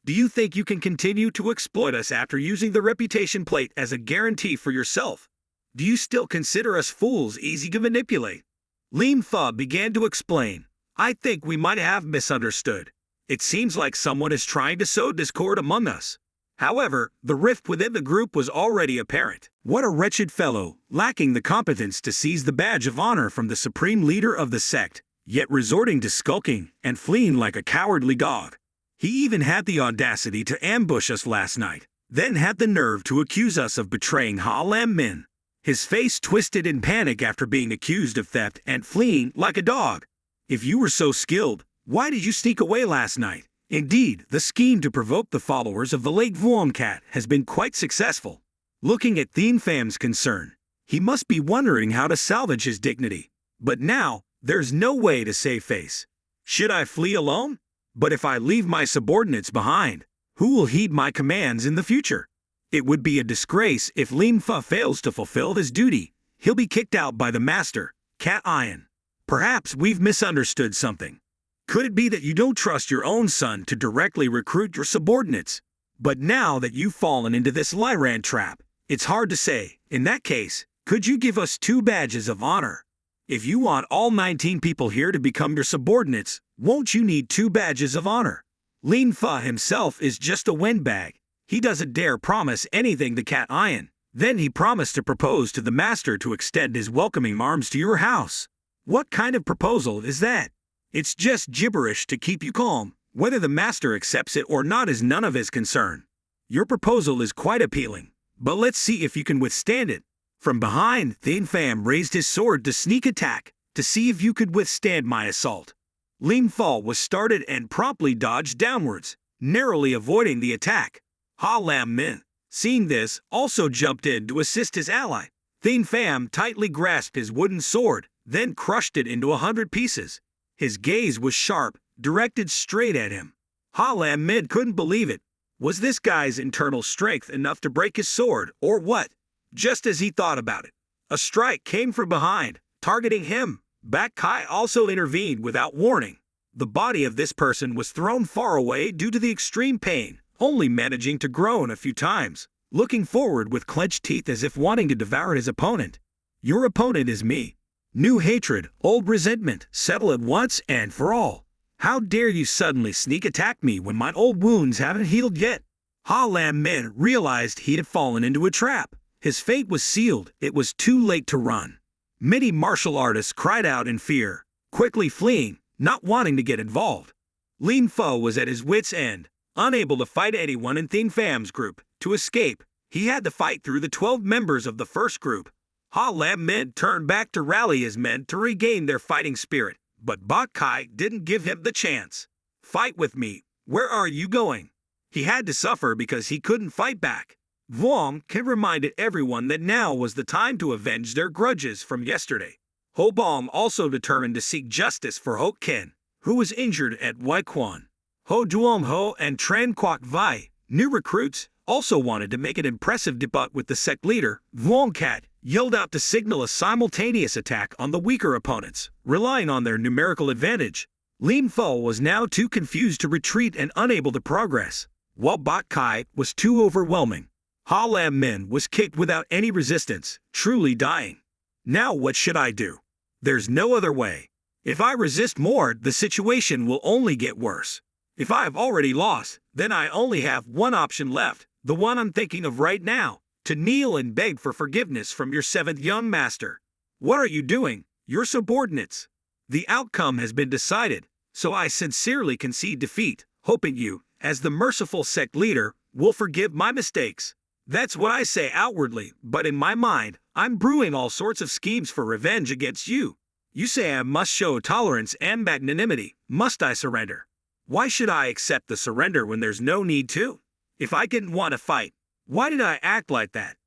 Speaker 1: Do you think you can continue to exploit us after using the reputation plate as a guarantee for yourself? Do you still consider us fools easy to manipulate?" Lin Fa began to explain, "I think we might have misunderstood. It seems like someone is trying to sow discord among us." However, the rift within the group was already apparent. What a wretched fellow, lacking the competence to seize the badge of honor from the supreme leader of the sect, yet resorting to skulking and fleeing like a cowardly dog. He even had the audacity to ambush us last night, then had the nerve to accuse us of betraying Ha Lam Min. His face twisted in panic after being accused of theft and fleeing like a dog. If you were so skilled, why did you sneak away last night? Indeed, the scheme to provoke the followers of the late Vuong Cat has been quite successful. Looking at Thien Pham's concern, he must be wondering how to salvage his dignity. But now, there's no way to save face. Should I flee alone? But if I leave my subordinates behind, who will heed my commands in the future? It would be a disgrace if Lin Fa fails to fulfill his duty. He'll be kicked out by the master, Cat Iron. Perhaps we've misunderstood something. Could it be that you don't trust your own son to directly recruit your subordinates? But now that you've fallen into this Lyran trap, it's hard to say. In that case, could you give us 2 badges of honor? If you want all 19 people here to become your subordinates, won't you need 2 badges of honor? Lin Fa himself is just a windbag. He doesn't dare promise anything to Cat Iron. Then he promised to propose to the master to extend his welcoming arms to your house. What kind of proposal is that? It's just gibberish to keep you calm. Whether the master accepts it or not is none of his concern. Your proposal is quite appealing, but let's see if you can withstand it. From behind, Thien Pham raised his sword to sneak attack, to see if you could withstand my assault. Lin Fa was started and promptly dodged downwards, narrowly avoiding the attack. Ha Lam Min, seeing this, also jumped in to assist his ally. Thien Pham tightly grasped his wooden sword, then crushed it into 100 pieces. His gaze was sharp, directed straight at him. Ha Lam Min couldn't believe it. Was this guy's internal strength enough to break his sword, or what? Just as he thought about it, a strike came from behind, targeting him. Bak Kai also intervened without warning. The body of this person was thrown far away due to the extreme pain, only managing to groan a few times, looking forward with clenched teeth as if wanting to devour his opponent. Your opponent is me. New hatred, old resentment, settle at once and for all. How dare you suddenly sneak attack me when my old wounds haven't healed yet? Ha Lam Min realized he had fallen into a trap. His fate was sealed. It was too late to run. Many martial artists cried out in fear, quickly fleeing, not wanting to get involved. Lin Fa was at his wit's end, unable to fight anyone in Thien Pham's group. To escape, he had to fight through the 12 members of the first group. Ha Lam Min turned back to rally his men to regain their fighting spirit, but Bak Kai didn't give him the chance. "Fight with me. Where are you going?" He had to suffer because he couldn't fight back. Vuong Ken reminded everyone that now was the time to avenge their grudges from yesterday. Ho Bong also determined to seek justice for Ho Ken, who was injured at Wai Quan. Ho Duong Ho and Tran Quoc Vai, new recruits, also wanted to make an impressive debut with the sect leader. Vuong Cat yelled out to signal a simultaneous attack on the weaker opponents, relying on their numerical advantage. Lin Fa was now too confused to retreat and unable to progress, while Bak Kai was too overwhelming. Ha Lam Min was kicked without any resistance, truly dying. Now what should I do? There's no other way. If I resist more, the situation will only get worse. If I have already lost, then I only have one option left, the one I'm thinking of right now, to kneel and beg for forgiveness from your 7th young master. What are you doing, your subordinates? The outcome has been decided, so I sincerely concede defeat, hoping you, as the merciful sect leader, will forgive my mistakes. That's what I say outwardly, but in my mind, I'm brewing all sorts of schemes for revenge against you. You say I must show tolerance and magnanimity. Must I surrender? Why should I accept the surrender when there's no need to? If I didn't want to fight, why did I act like that?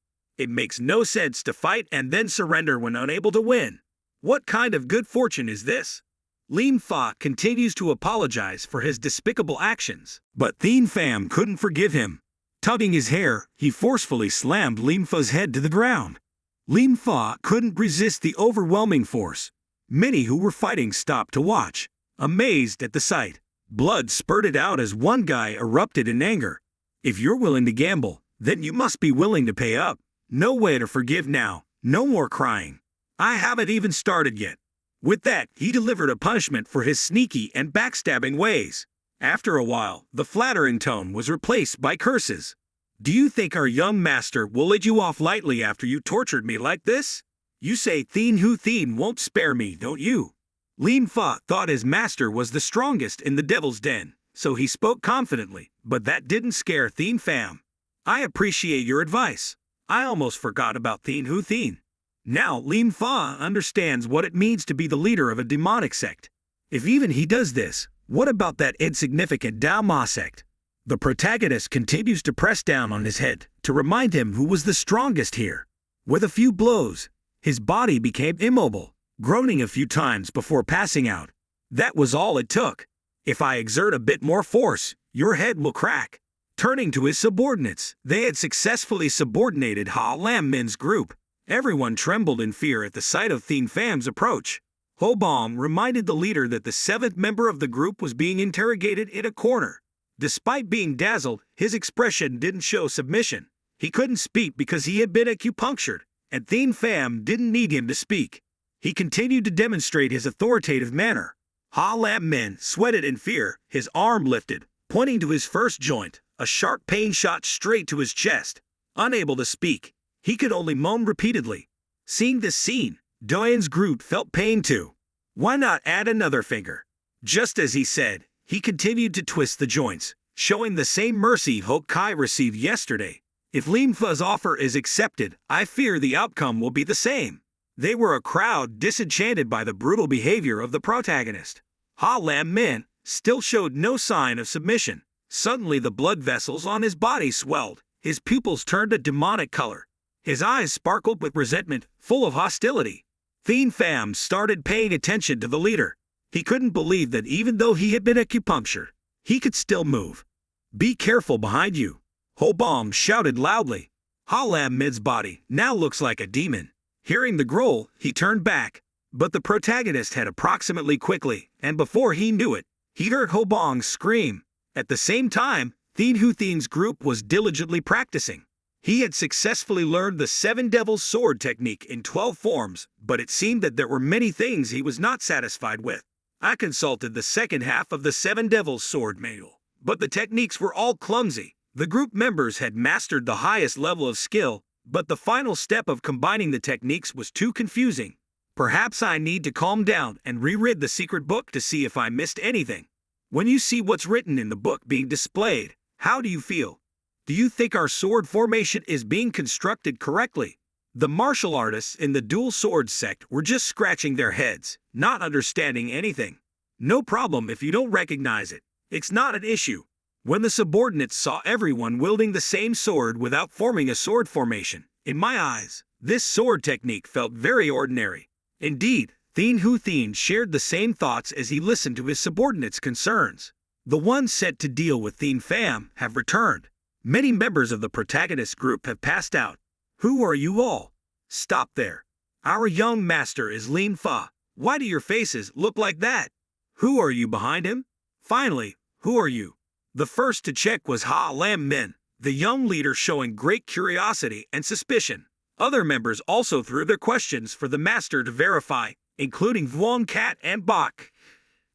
Speaker 1: It makes no sense to fight and then surrender when unable to win. What kind of good fortune is this? Lim Fa continues to apologize for his despicable actions, but Thien Pham couldn't forgive him. Tugging his hair, he forcefully slammed Lim Fa's head to the ground. Lim Fa couldn't resist the overwhelming force. Many who were fighting stopped to watch, amazed at the sight. Blood spurted out as one guy erupted in anger. If you're willing to gamble, then you must be willing to pay up. No way to forgive now, no more crying. I haven't even started yet. With that, he delivered a punishment for his sneaky and backstabbing ways. After a while, the flattering tone was replaced by curses. Do you think our young master will let you off lightly after you tortured me like this? You say Thien Hu Thien won't spare me, don't you? Lim Fa thought his master was the strongest in the devil's den, so he spoke confidently, but that didn't scare Thien Pham. I appreciate your advice. I almost forgot about Thien Hu Thien. Now Lim Fa understands what it means to be the leader of a demonic sect. If even he does this, what about that insignificant Dao Ma sect? The protagonist continues to press down on his head to remind him who was the strongest here. With a few blows, his body became immobile, groaning a few times before passing out. That was all it took. If I exert a bit more force, your head will crack. Turning to his subordinates, they had successfully subordinated Ha Lam Min's group. Everyone trembled in fear at the sight of Thien Pham's approach. Ho Bom reminded the leader that the seventh member of the group was being interrogated in a corner. Despite being dazzled, his expression didn't show submission. He couldn't speak because he had been acupunctured, and Thien Pham didn't need him to speak. He continued to demonstrate his authoritative manner. Ha Lam Min sweated in fear, his arm lifted, pointing to his first joint. A sharp pain shot straight to his chest. Unable to speak, he could only moan repeatedly. Seeing this scene, Doyen's group felt pain too. Why not add another finger? Just as he said, he continued to twist the joints, showing the same mercy Ho Kai received yesterday. If Lim Fa's offer is accepted, I fear the outcome will be the same. They were a crowd disenchanted by the brutal behavior of the protagonist. Ha Lam Min still showed no sign of submission. Suddenly the blood vessels on his body swelled, his pupils turned a demonic color. His eyes sparkled with resentment, full of hostility. Thien Pham started paying attention to the leader. He couldn't believe that even though he had been acupunctured, he could still move. Be careful behind you, Ho Bom shouted loudly. Ha Lam Min's body now looks like a demon. Hearing the growl, he turned back, but the protagonist had approximately quickly, and before he knew it, he heard Ho Bong scream. At the same time, Thien Hu Thien's group was diligently practicing. He had successfully learned the Seven Devils Sword technique in 12 forms, but it seemed that there were many things he was not satisfied with. I consulted the second half of the Seven Devils Sword manual, but the techniques were all clumsy. The group members had mastered the highest level of skill, but the final step of combining the techniques was too confusing. Perhaps I need to calm down and reread the secret book to see if I missed anything. When you see what's written in the book being displayed, how do you feel? Do you think our sword formation is being constructed correctly? The martial artists in the dual swords sect were just scratching their heads, not understanding anything. No problem if you don't recognize it. It's not an issue. When the subordinates saw everyone wielding the same sword without forming a sword formation, in my eyes, this sword technique felt very ordinary. Indeed, Thien Hu Thien shared the same thoughts as he listened to his subordinates' concerns. The ones set to deal with Thien Pham have returned. Many members of the protagonist group have passed out. Who are you all? Stop there. Our young master is Lim Fa. Why do your faces look like that? Who are you behind him? Finally, who are you? The first to check was Ha Lam Min, the young leader showing great curiosity and suspicion. Other members also threw their questions for the master to verify, including Vuong Cat and Bok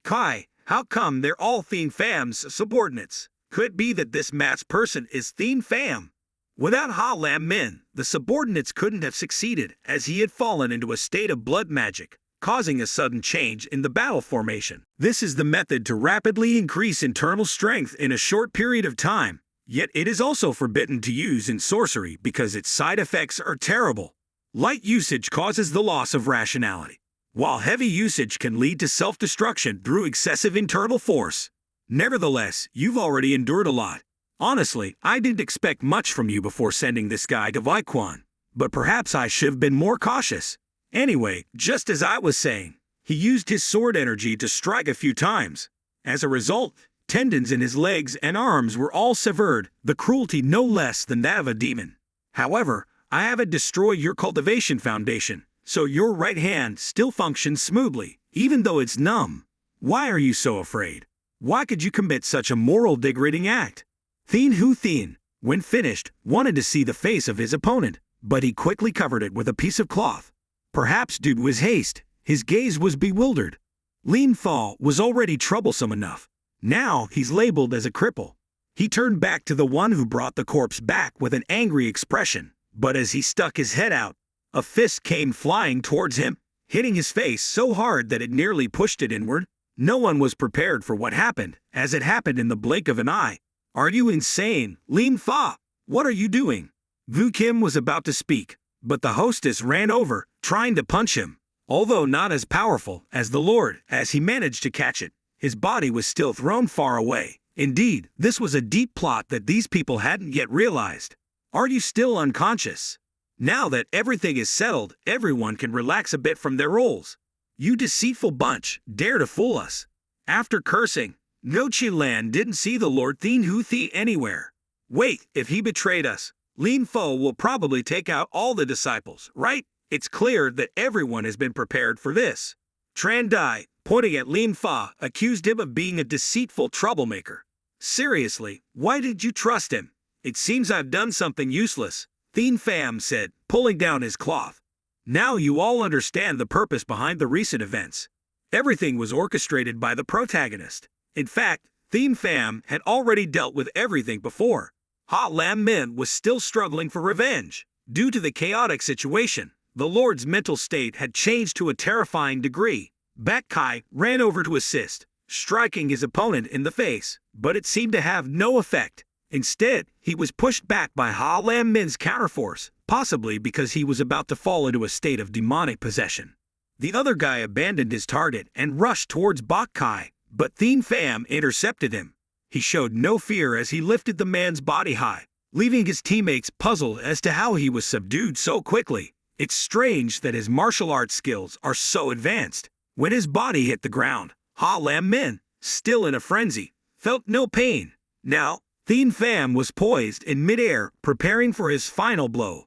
Speaker 1: Kai. How come they're all Thien Pham's subordinates? Could be that this masked person is Thien Pham. Without Ha Lam Min, the subordinates couldn't have succeeded, as he had fallen into a state of blood magic, causing a sudden change in the battle formation. This is the method to rapidly increase internal strength in a short period of time, yet it is also forbidden to use in sorcery because its side effects are terrible. Light usage causes the loss of rationality, while heavy usage can lead to self-destruction through excessive internal force. Nevertheless, you've already endured a lot. Honestly, I didn't expect much from you before sending this guy to Vaikwan. but perhaps I should have been more cautious. Anyway, just as I was saying, he used his sword energy to strike a few times. As a result, tendons in his legs and arms were all severed, the cruelty no less than that of a demon. However, I haven't destroyed your cultivation foundation, so your right hand still functions smoothly, even though it's numb. Why are you so afraid? Why could you commit such a moral degrading act? Thien Hu Thien, when finished, wanted to see the face of his opponent, but he quickly covered it with a piece of cloth. Perhaps due to his haste, his gaze was bewildered. Lin Fa was already troublesome enough. Now he's labeled as a cripple. He turned back to the one who brought the corpse back with an angry expression, but as he stuck his head out, a fist came flying towards him, hitting his face so hard that it nearly pushed it inward. No one was prepared for what happened, as it happened in the blink of an eye. Are you insane, Lin Fa? What are you doing? Vu Kim was about to speak, but the hostess ran over, trying to punch him. Although not as powerful as the Lord, as he managed to catch it, his body was still thrown far away. Indeed, this was a deep plot that these people hadn't yet realized. Are you still unconscious? Now that everything is settled, everyone can relax a bit from their roles. You deceitful bunch, dare to fool us. After cursing, No Chi Lan didn't see the Lord Thien Hu Thi anywhere. Wait, if he betrayed us, Lin Fo will probably take out all the disciples, right? It's clear that everyone has been prepared for this. Tran Dai, pointing at Lin Fa, accused him of being a deceitful troublemaker. Seriously, why did you trust him? It seems I've done something useless, Thien Pham said, pulling down his cloth. Now you all understand the purpose behind the recent events. Everything was orchestrated by the protagonist. In fact, Thien Pham had already dealt with everything before. Ha Lam Min was still struggling for revenge. Due to the chaotic situation, the Lord's mental state had changed to a terrifying degree. Bak Kai ran over to assist, striking his opponent in the face, but it seemed to have no effect. Instead, he was pushed back by Ha Lam Min's counterforce, possibly because he was about to fall into a state of demonic possession. The other guy abandoned his target and rushed towards Bak Kai, but Thien Pham intercepted him. He showed no fear as he lifted the man's body high, leaving his teammates puzzled as to how he was subdued so quickly. It's strange that his martial arts skills are so advanced. When his body hit the ground, Ha Lam Min, still in a frenzy, felt no pain. Now, Thien Pham was poised in midair, preparing for his final blow.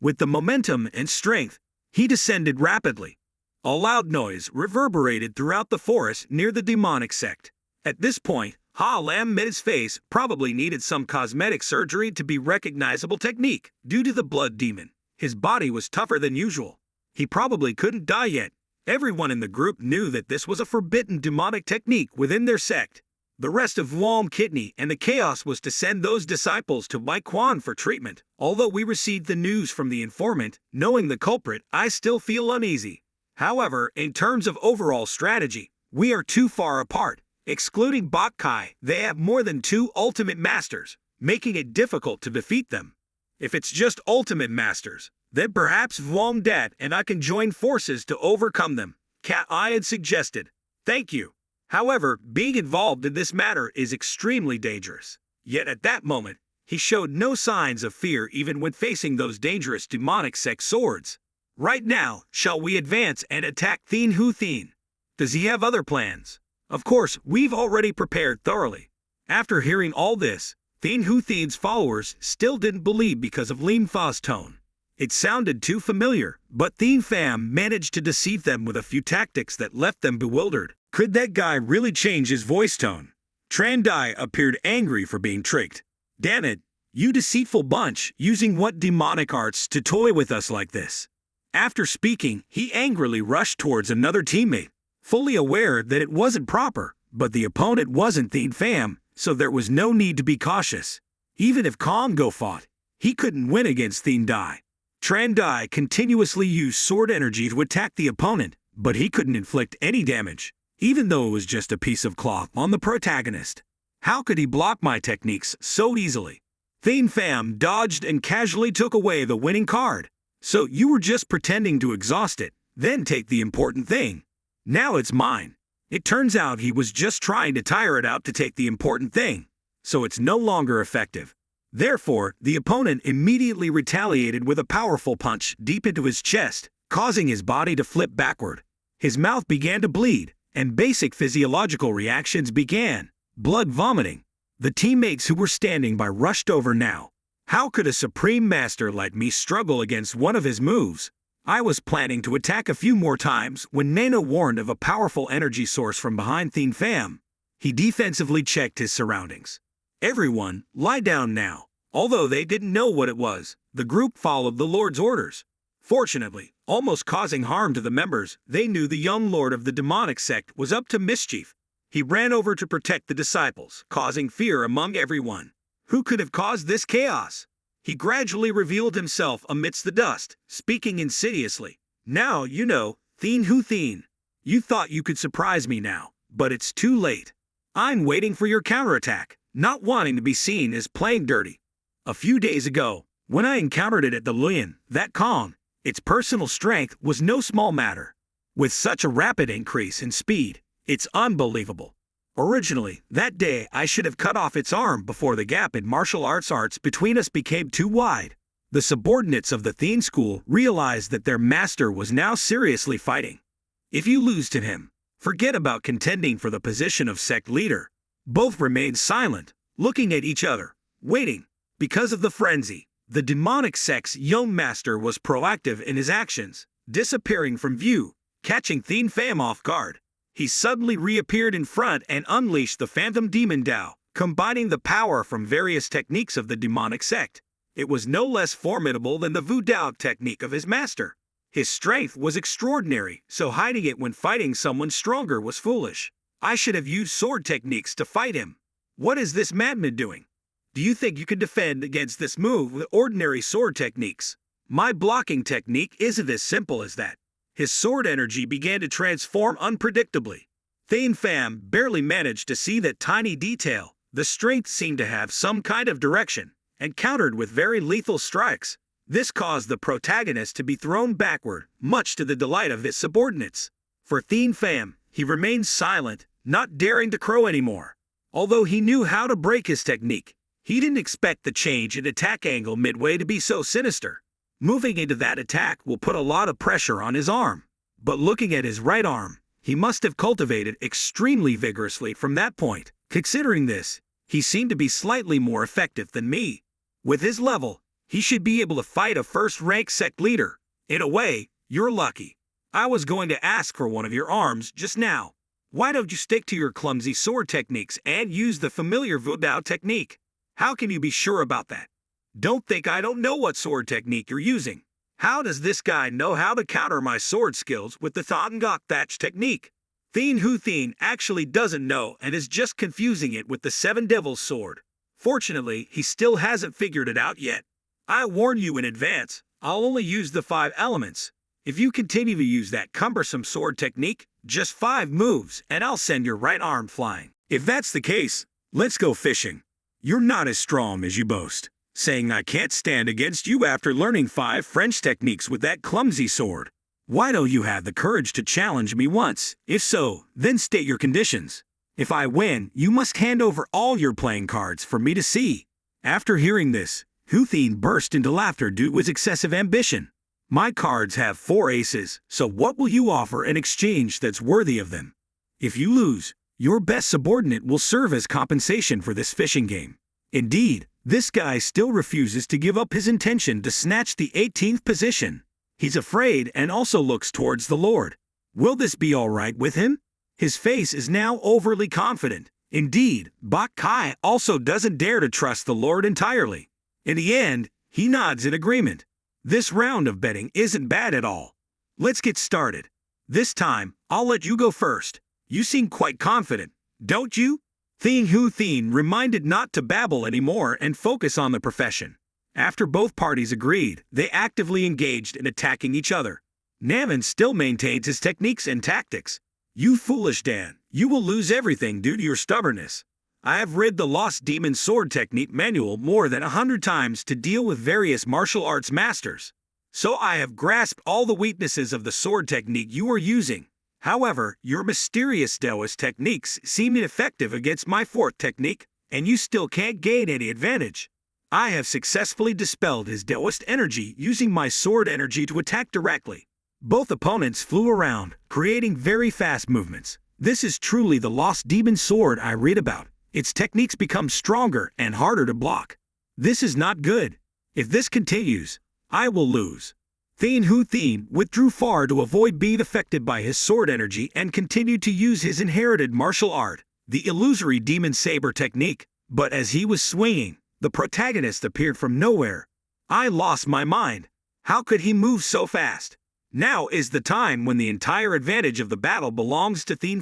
Speaker 1: With the momentum and strength, he descended rapidly. A loud noise reverberated throughout the forest near the demonic sect. At this point, Ha Lam Min's face probably needed some cosmetic surgery to be recognizable technique. Due to the blood demon, his body was tougher than usual. He probably couldn't die yet. Everyone in the group knew that this was a forbidden demonic technique within their sect. The rest of Wom Kidney and the chaos was to send those disciples to Mai Quan for treatment. Although we received the news from the informant, knowing the culprit, I still feel uneasy. However, in terms of overall strategy, we are too far apart. Excluding Bak Kai, they have more than 2 ultimate masters, making it difficult to defeat them. If it's just ultimate masters, then perhaps Vom Dat and I can join forces to overcome them, Cat I had suggested. Thank you. However, being involved in this matter is extremely dangerous. Yet at that moment, he showed no signs of fear even when facing those dangerous demonic sect swords. Right now, shall we advance and attack Thien Hu Thien? Does he have other plans? Of course, we've already prepared thoroughly. After hearing all this, Thien Hu Thien's followers still didn't believe because of Lin Fa's tone. It sounded too familiar, but Thien Pham managed to deceive them with a few tactics that left them bewildered. Could that guy really change his voice tone? Tran Dai appeared angry for being tricked. Damn it, you deceitful bunch, using what demonic arts to toy with us like this? After speaking, he angrily rushed towards another teammate, fully aware that it wasn't proper, but the opponent wasn't Thien Pham, so there was no need to be cautious. Even if Congo fought, he couldn't win against Thien Dai. Tran Dai continuously used sword energy to attack the opponent, but he couldn't inflict any damage, even though it was just a piece of cloth on the protagonist. How could he block my techniques so easily? Thien Pham dodged and casually took away the winning card. So you were just pretending to exhaust it, then take the important thing. Now it's mine. It turns out he was just trying to tire it out to take the important thing, so it's no longer effective. Therefore, the opponent immediately retaliated with a powerful punch deep into his chest, causing his body to flip backward. His mouth began to bleed, and basic physiological reactions began. Blood vomiting. The teammates who were standing by rushed over now. How could a supreme master like me struggle against one of his moves? I was planning to attack a few more times when Nano warned of a powerful energy source from behind Thien Pham. He defensively checked his surroundings. Everyone, lie down now. Although they didn't know what it was, the group followed the Lord's orders. Fortunately, almost causing harm to the members, they knew the young lord of the demonic sect was up to mischief. He ran over to protect the disciples, causing fear among everyone. Who could have caused this chaos? He gradually revealed himself amidst the dust, speaking insidiously. Now you know, Thien Hu Thien. You thought you could surprise me now, but it's too late. I'm waiting for your counterattack, not wanting to be seen as playing dirty. A few days ago, when I encountered it at the Luyan, that Kong, its personal strength was no small matter. With such a rapid increase in speed, it's unbelievable. Originally, that day I should have cut off its arm before the gap in martial arts between us became too wide. The subordinates of the Thien school realized that their master was now seriously fighting. If you lose to him, forget about contending for the position of sect leader. Both remained silent, looking at each other, waiting. Because of the frenzy, the demonic sect's young master was proactive in his actions, disappearing from view, catching Thien Pham off guard. He suddenly reappeared in front and unleashed the Phantom Demon Dao, combining the power from various techniques of the demonic sect. It was no less formidable than the Vu Dao technique of his master. His strength was extraordinary, so hiding it when fighting someone stronger was foolish. I should have used sword techniques to fight him. What is this madman doing? Do you think you can defend against this move with ordinary sword techniques? My blocking technique isn't as simple as that. His sword energy began to transform unpredictably. Thien Pham barely managed to see that tiny detail. The strength seemed to have some kind of direction, and countered with very lethal strikes. This caused the protagonist to be thrown backward, much to the delight of his subordinates. For Thien Pham, he remained silent, not daring to crow anymore. Although he knew how to break his technique, he didn't expect the change in attack angle midway to be so sinister. Moving into that attack will put a lot of pressure on his arm. But looking at his right arm, he must have cultivated extremely vigorously from that point. Considering this, he seemed to be slightly more effective than me. With his level, he should be able to fight a first-rank sect leader. In a way, you're lucky. I was going to ask for one of your arms just now. Why don't you stick to your clumsy sword techniques and use the familiar Vu Dao technique? How can you be sure about that? Don't think I don't know what sword technique you're using. How does this guy know how to counter my sword skills with the Thotengok Thatch technique? Thien Hu Thien actually doesn't know and is just confusing it with the Seven Devils sword. Fortunately, he still hasn't figured it out yet. I warn you in advance, I'll only use the 5 elements. If you continue to use that cumbersome sword technique, just 5 moves and I'll send your right arm flying. If that's the case, let's go fishing. You're not as strong as you boast, saying I can't stand against you after learning 5 French techniques with that clumsy sword. Why don't you have the courage to challenge me once? If so, then state your conditions. If I win, you must hand over all your playing cards for me to see. After hearing this, Hu Thien burst into laughter due to his excessive ambition. My cards have 4 aces, so what will you offer in exchange that's worthy of them? If you lose, your best subordinate will serve as compensation for this fishing game. Indeed, this guy still refuses to give up his intention to snatch the 18th position. He's afraid and also looks towards the Lord. Will this be all right with him? His face is now overly confident. Indeed, Bak Kai also doesn't dare to trust the Lord entirely. In the end, he nods in agreement. This round of betting isn't bad at all. Let's get started. This time, I'll let you go first. You seem quite confident, don't you? Thien Hu Thien reminded not to babble anymore and focus on the profession. After both parties agreed, they actively engaged in attacking each other. Naman still maintains his techniques and tactics. You foolish Dan, you will lose everything due to your stubbornness. I have read the Lost Demon Sword Technique manual more than 100 times to deal with various martial arts masters. So I have grasped all the weaknesses of the sword technique you are using. However, your mysterious Taoist techniques seem ineffective against my 4th technique, and you still can't gain any advantage. I have successfully dispelled his Taoist energy using my sword energy to attack directly. Both opponents flew around, creating very fast movements. This is truly the lost demon sword I read about. Its techniques become stronger and harder to block. This is not good. If this continues, I will lose. Thien withdrew far to avoid being affected by his sword energy and continued to use his inherited martial art, the illusory demon saber technique. But as he was swinging, the protagonist appeared from nowhere. I lost my mind. How could he move so fast? Now is the time when the entire advantage of the battle belongs to Thien.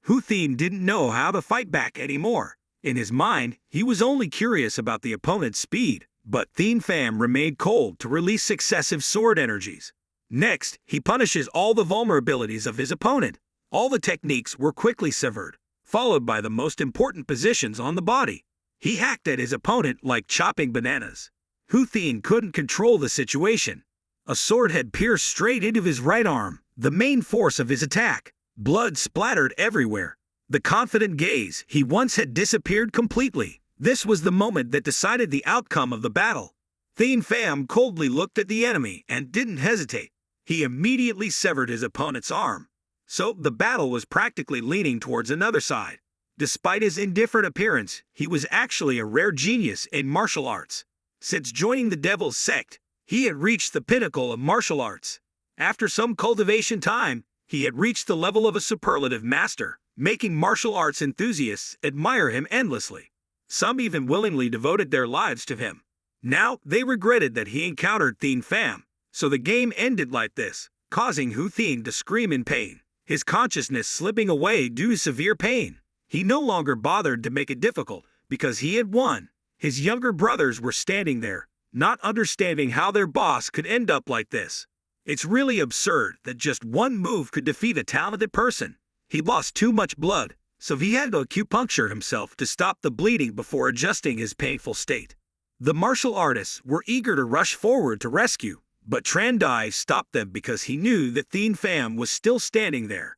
Speaker 1: Thien didn't know how to fight back anymore. In his mind, he was only curious about the opponent's speed, but Thien remained cold to release successive sword energies. Next, he punishes all the vulnerabilities of his opponent. All the techniques were quickly severed, followed by the most important positions on the body. He hacked at his opponent like chopping bananas. Thien couldn't control the situation. A sword had pierced straight into his right arm, the main force of his attack. Blood splattered everywhere. The confident gaze he once had disappeared completely. This was the moment that decided the outcome of the battle. Thien coldly looked at the enemy and didn't hesitate. He immediately severed his opponent's arm. So the battle was practically leaning towards another side. Despite his indifferent appearance, he was actually a rare genius in martial arts. Since joining the Devil's Sect, he had reached the pinnacle of martial arts. After some cultivation time, he had reached the level of a superlative master, making martial arts enthusiasts admire him endlessly. Some even willingly devoted their lives to him. Now, they regretted that he encountered Thien, so the game ended like this, causing Thien to scream in pain, his consciousness slipping away due to severe pain. He no longer bothered to make it difficult, because he had won. His younger brothers were standing there, not understanding how their boss could end up like this. It's really absurd that just one move could defeat a talented person. He lost too much blood, so he had to acupuncture himself to stop the bleeding before adjusting his painful state. The martial artists were eager to rush forward to rescue, but Tran Dai stopped them because he knew that Thien was still standing there.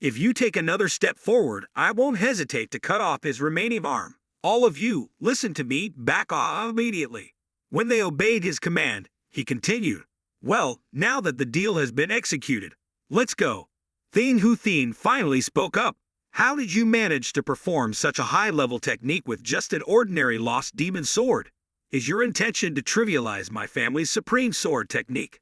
Speaker 1: If you take another step forward, I won't hesitate to cut off his remaining arm. All of you, listen to me, back off immediately. When they obeyed his command, he continued, "Well, now that the deal has been executed, let's go." Thien finally spoke up. "How did you manage to perform such a high-level technique with just an ordinary lost demon sword? Is your intention to trivialize my family's supreme sword technique?"